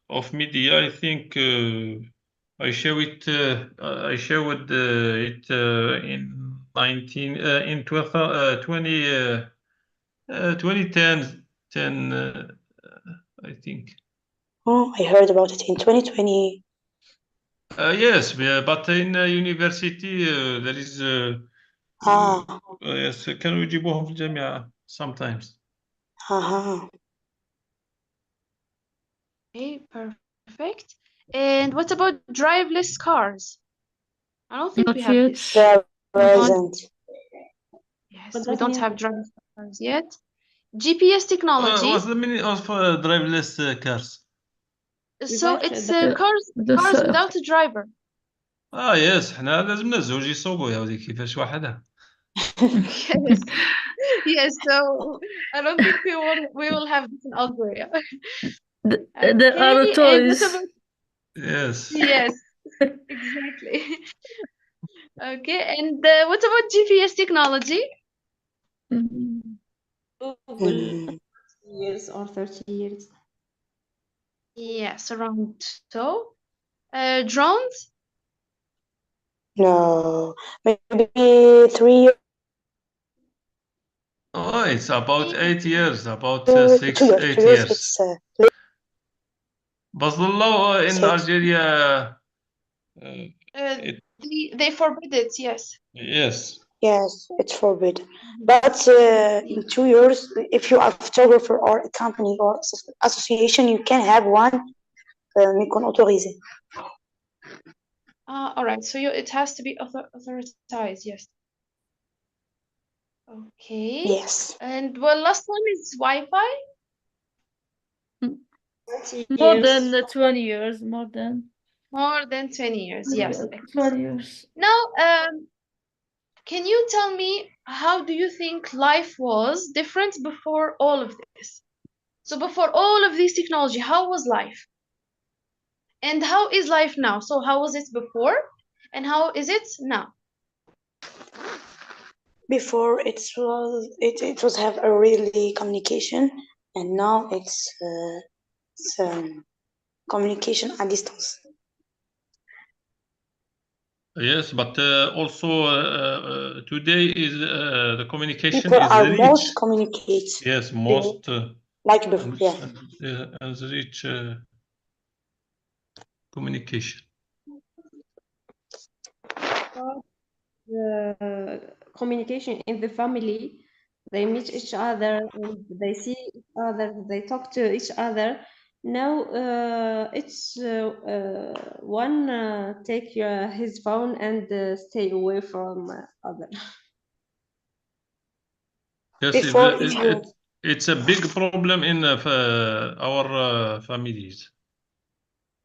of Media, I think I show it. I showed it in 19 in 12, 2010, 10, I think. Oh, I heard about it in 2020. Yes, but in university there is Ah, yes, كانوا يجيبوهم في الجامعة sometimes. aha. Okay, perfect. And what about driveless cars? I don't think we Not have yet. this. There Not yet. wasn't. Yes, What we that don't means? have driverless cars yet. GPS technology. What's the meaning of driverless cars? So Without it's the cars The cars without a driver. يس حنا لازمنا الزوج يصوبوا يا ودي كيفاش وحدها. Yes, yes. So I don't think we will have this in Algeria. There are Okay, and what toys. about Yes. yes, exactly. Okay, and what about GPS technology? Mm. Google Mm, years or 30 years. Yes, around so. Drones? no, maybe 3 years, Oh, it's about 8 years, about 2 years, 2 8 years. years. It's But the law in six. Algeria, They forbid it. Yes. yes. Yes, it's forbidden. Mhm. But in 2 years, if you are a photographer or a company or association, you can have one يكون autorisé. All right. So it has to be authorized. Yes. Okay. Yes. And well, last one is Wi-Fi. M- 20 More years. than 20 years, more than More than 20 years. Yes. 20 years. Now, can you tell me how do you think life was different before all of this? So before all of this technology, how was life? And how is life now? So how was it before? And how is it now? Before it was have a really communication, and now it's communication at distance. Yes, but also today is the communication People is are reach. most communicate. Yes, They, most like before, yeah. and reach communication. Communication in the family, they meet each other and they see each other, they talk to each other. Now it's one take his phone and stay away from other. Yes, Before, if you it's a big problem in our families.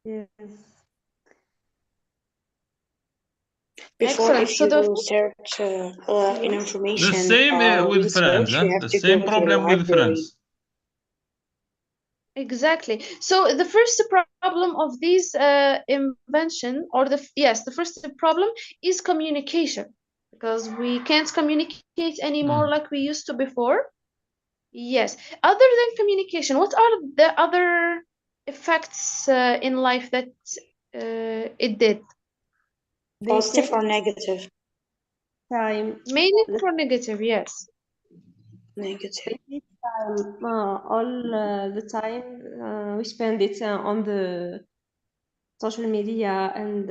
Yes. before Excellent. if So the you first, search an yes, The information same with friends, research, you have the to go same to the problem with library. friends. exactly. So the first problem of these invention, or yes, the first problem is communication, because we can't communicate anymore Mm. like we used to before. Yes. Other than communication, what are the other effects in life that it did? They Positive save or negative? time. Mainly They for negative, yes. Negative. save time. All the time we spend it on the social media and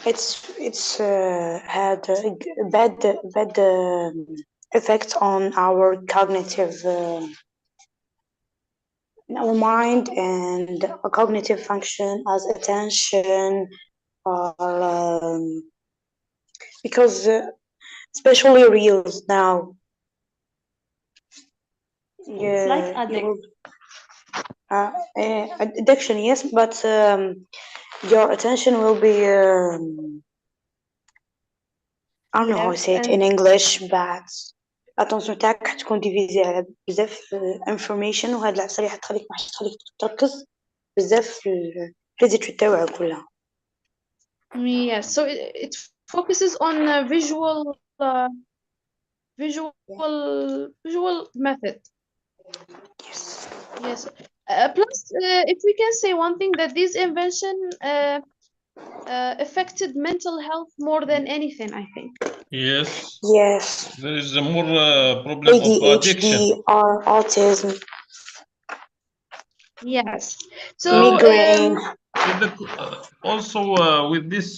It's had a bad effect on our cognitive, our mind and our cognitive function as attention, or because especially reels now, it's like you addict. will addiction, yes, but your attention will be I don't know how to Yes, say it and in English, but attention تاعك حتكون ديفيزي على بزاف information، وهاد العصرية حتخليك ما حتخليك تركز بزاف في الفيزيت تاوعك كلها. Yes. So it focuses on visual method. Yes. Yes. Plus, if we can say one thing, that this invention affected mental health more than anything, I think. Yes, Yes. there is a more problem of addiction. ADHD or autism, Yes. So, migraine. With the, also with this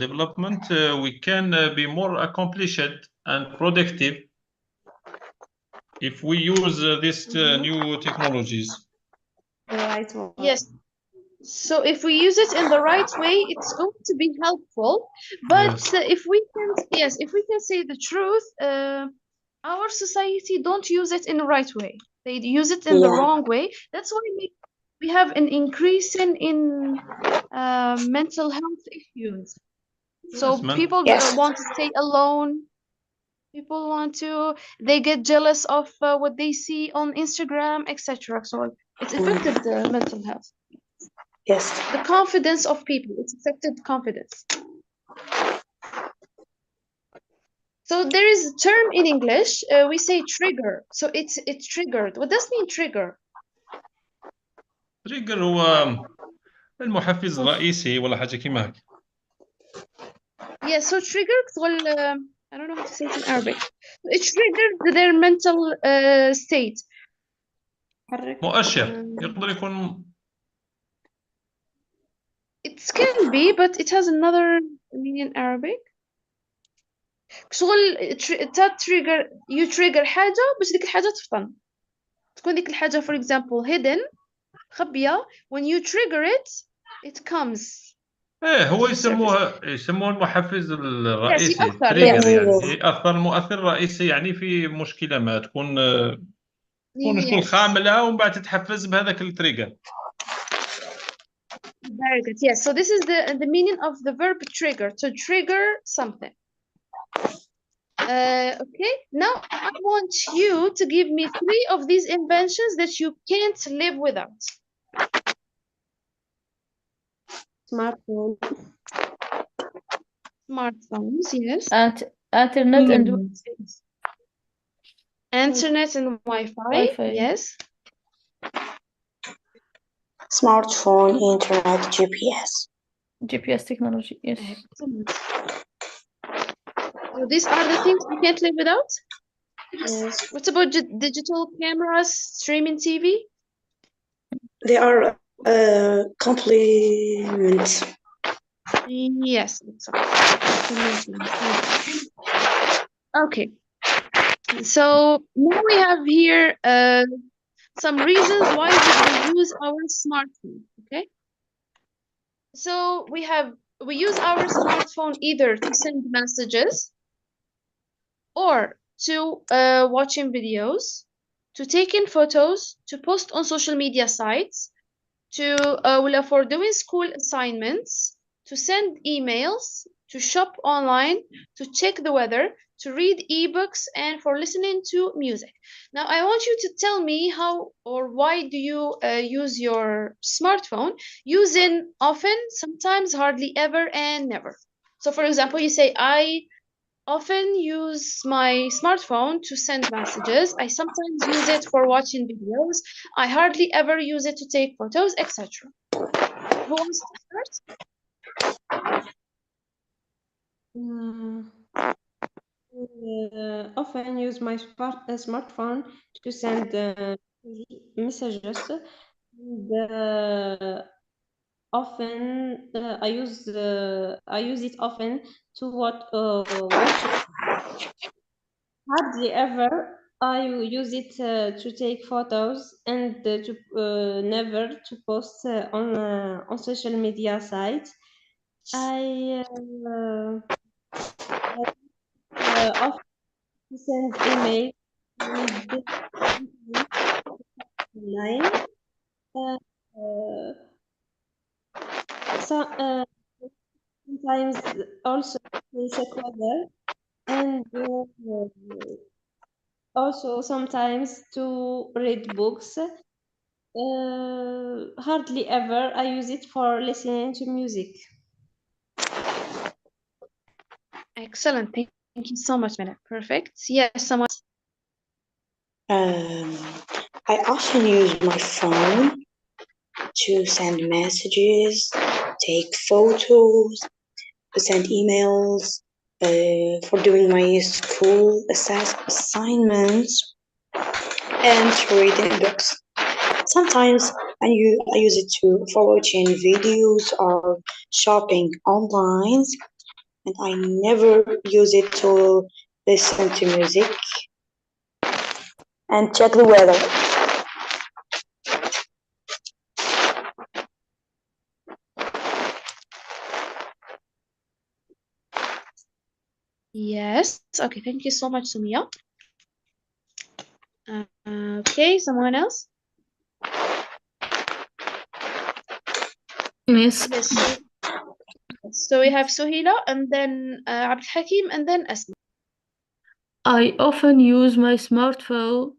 development, we can be more accomplished and productive if we use these mhm, new technologies. the right one. yes. So if we use it in the right way, it's going to be helpful. But Yes, if we can say the truth, our society don't use it in the right way. They use it in the Yeah. wrong way. That's why we have an increase in mental health issues. yes, So man. people Yes. want to stay alone. People want to, they get jealous of what they see on Instagram, etc. So it's affected Mm. the mental health. Yes. The confidence of people, it's affected confidence. So there is a term in English, we say trigger. So it's triggered. What does mean trigger? تريجر هو المحفز So الرئيسي ولا حاجة كيما هيك. yeah, so trigger I don't know how to say it in Arabic. It triggered their mental state. حرك مؤشر يقدر يكون. It can be, but it has another meaning in Arabic. شغل trigger, you trigger حاجة باش ديك الحاجة تفطن. تكون ديك الحاجة for example hidden خبية. When you trigger it, it comes. هو service. يسموه المحفز Yes, الرئيسي، يأثر. التريجر، Yes. يعني Yes. يأثر المؤثر الرئيسي يعني في مشكلة ما تكون Yes. خاملة ومن بعد تتحفز بهذاك التريجر. Very good. Yes. So this is the meaning of the verb trigger, to trigger something. Okay. Now I want you to give me 3 of these inventions that you can't live without. Smartphone, Smartphones, yes. Internet and Internet and Wi-Fi, Wi-Fi. yes. Smartphone, internet, GPS. GPS technology, yes. Excellent. So these are the things we can't live without. yes, What about digital cameras, streaming TV? They are complement. Yes, exactly. Complementary. Okay. So now we have here some reasons why would we use our smartphone. Okay. So we use our smartphone either to send messages or to watching videos, to taking photos, to post on social media sites, to for doing school assignments, to send emails, to shop online, to check the weather, to read ebooks, and for listening to music. Now, I want you to tell me how or why do you use your smartphone? Using often, sometimes, hardly ever, and never. So, for example, you say, I often use my smartphone to send messages. I sometimes use it for watching videos. I hardly ever use it to take photos, etc. Who wants to start? often use my smartphone to send messages. And, often I use it often to watch. Hardly ever I use it to take photos and to never to post on social media sites. I often send email, read reviews online. Uh, uh, Sometimes also to check weather and also sometimes to read books. Hardly ever I use it for listening to music. Excellent. Thank you so much, Minna. Perfect. Yes, someone. Um, I often use my phone to send messages, take photos, to send emails, for doing my school assignments, and reading books. Sometimes I use it for watching videos or shopping online, and I never use it to listen to music and check the weather. Yes. Okay. Thank you so much, Sumia. Okay. Someone else? Yes. Yes. So we have Suhila and then Abd Hakim and then Asma. I often use my smartphone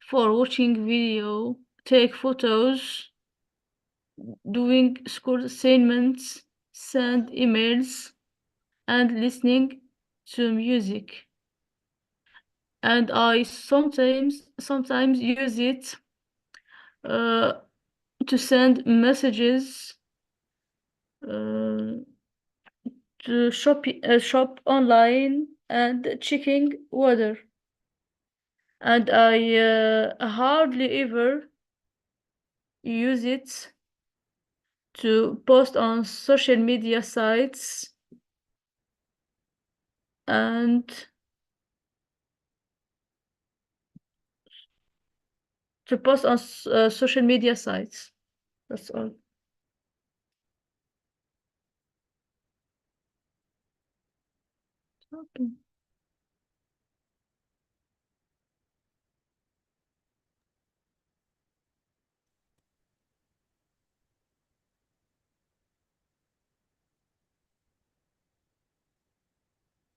for watching video, take photos, doing school assignments, send emails, and listening to music. And I sometimes use it uh, to send messages, uh, to shop online and checking weather. And I hardly ever use it to post on social media sites and to post on social media sites. That's all. Okay.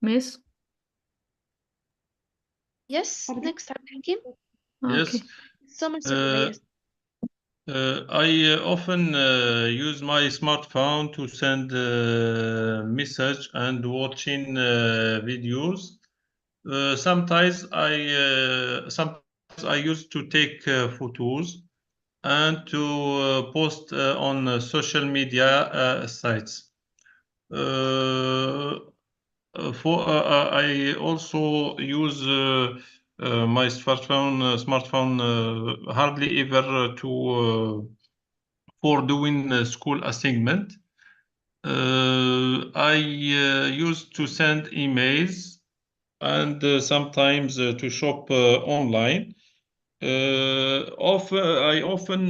Miss? Yes, next Abdul Hakim. Yes. Okay. So much Uh, yes. I often use my smartphone to send message and watching videos. Sometimes I used to take photos and to post on social media sites. Uh, I also use my smartphone hardly ever to for doing school assignment. I used to send emails and sometimes to shop online. I often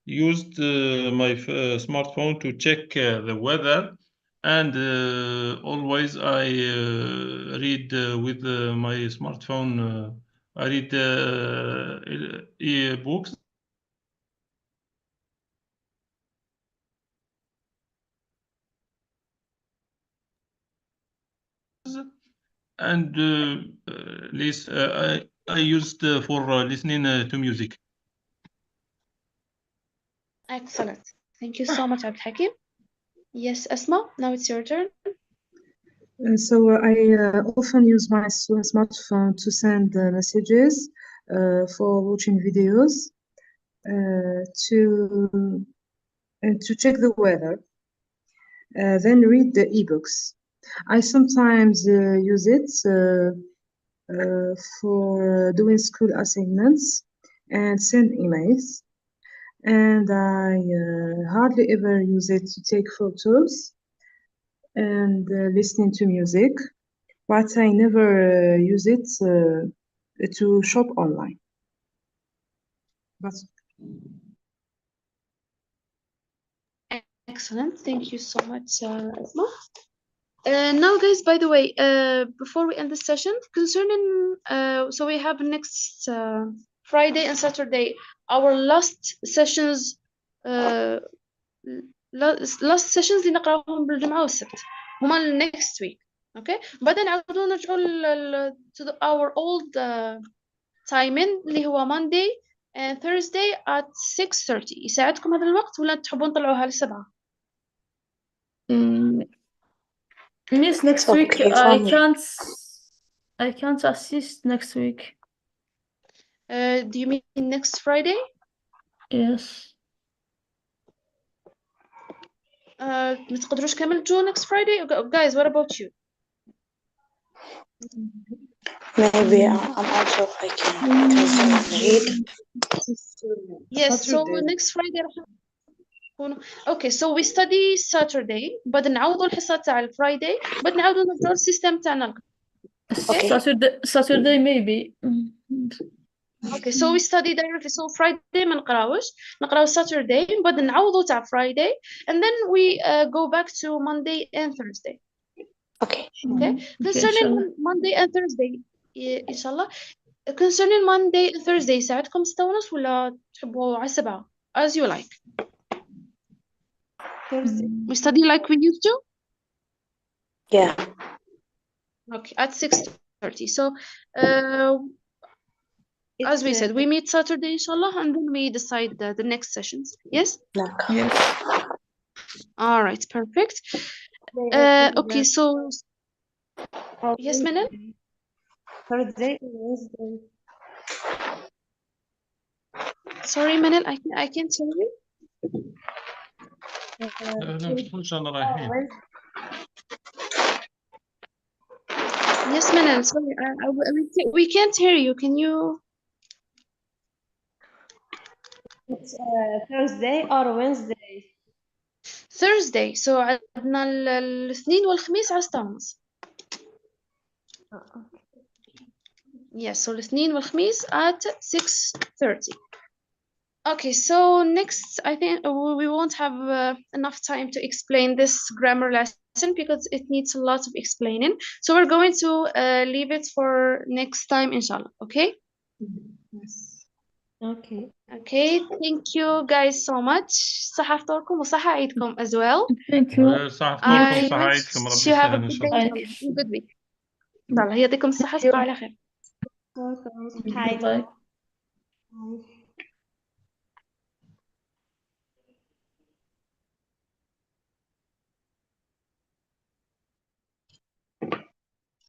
used my smartphone to check the weather, and always I read with my smartphone. I read e-books and I used for listening to music. Excellent. Thank you so much, Abdul Hakim. Yes, Asma, now it's your turn. I often use my smartphone to send messages, for watching videos, to check the weather, then read the ebooks. I sometimes use it for doing school assignments and send emails. And I hardly ever use it to take photos and listening to music, but I never use it to shop online. But Excellent. Thank you so much, Asma. Now, guys, by the way, before we end the session, concerning, so we have next Friday and Saturday, our last sessions, last sessions اللي نقراهم بالجمعة والسبت هما next week. Okay, بعدين نعاودو نرجعو to our old timing اللي هو Monday and Thursday at 6:30. يساعدكم هذا الوقت ولا تحبون نطلعوها ل7؟ Miss, next week Okay for me. I can't assist next week. Do you mean next Friday? Yes. ما تقدروش كامل تجوا next Friday? Guys, what about you? Maybe I'm also I can read. Yes, so Saturday. next Friday راح نكونوا Okay, so we study Saturday بعد نعوضوا الحصة تاع الفرايداي بعد نعاودوا نرجعوا للسيستم تاعنا. Okay. Saturday maybe. Okay, so we study directly. So Friday ما نقراوش Saturday بعد نعوضوا تاع Friday and then we go back to Monday and Thursday. Okay. Okay, concerning inshallah. Monday and Thursday إن شاء الله. Concerning Monday and Thursday يساعدكم 6:30 ولا تحبوا على 7 as you like. Thursday we study like we used to. Yeah. Okay, at 6:30. So as we said, we meet Saturday inshallah and then we decide the next sessions. Yes. Yes. All right, perfect. Okay, so yes, Manal. Thursday and Wednesday. Sorry, Manal, I can't hear you. Yes, Manal. Sorry, we can't hear you. Can you? It's Thursday or Wednesday. Thursday. So عندنا الاثنين والخميس على 6:30. Yes, so الاثنين والخميس at 6:30. Okay, so next, I think we won't have enough time to explain this grammar lesson because it needs a lot of explaining. So we're going to leave it for next time, inshallah. Okay? Yes. Okay. Okay, thank you guys so much. صحة فطوركم وصحة عيدكم as well. Thank you. صح فطوركم I صح عيدكم wish ربي you have a يسهل إن good شاء day, الله. inshallah, and good week. الله يعطيكم الصحة، Thank you. تصبحوا على خير. Welcome. Bye. Hi.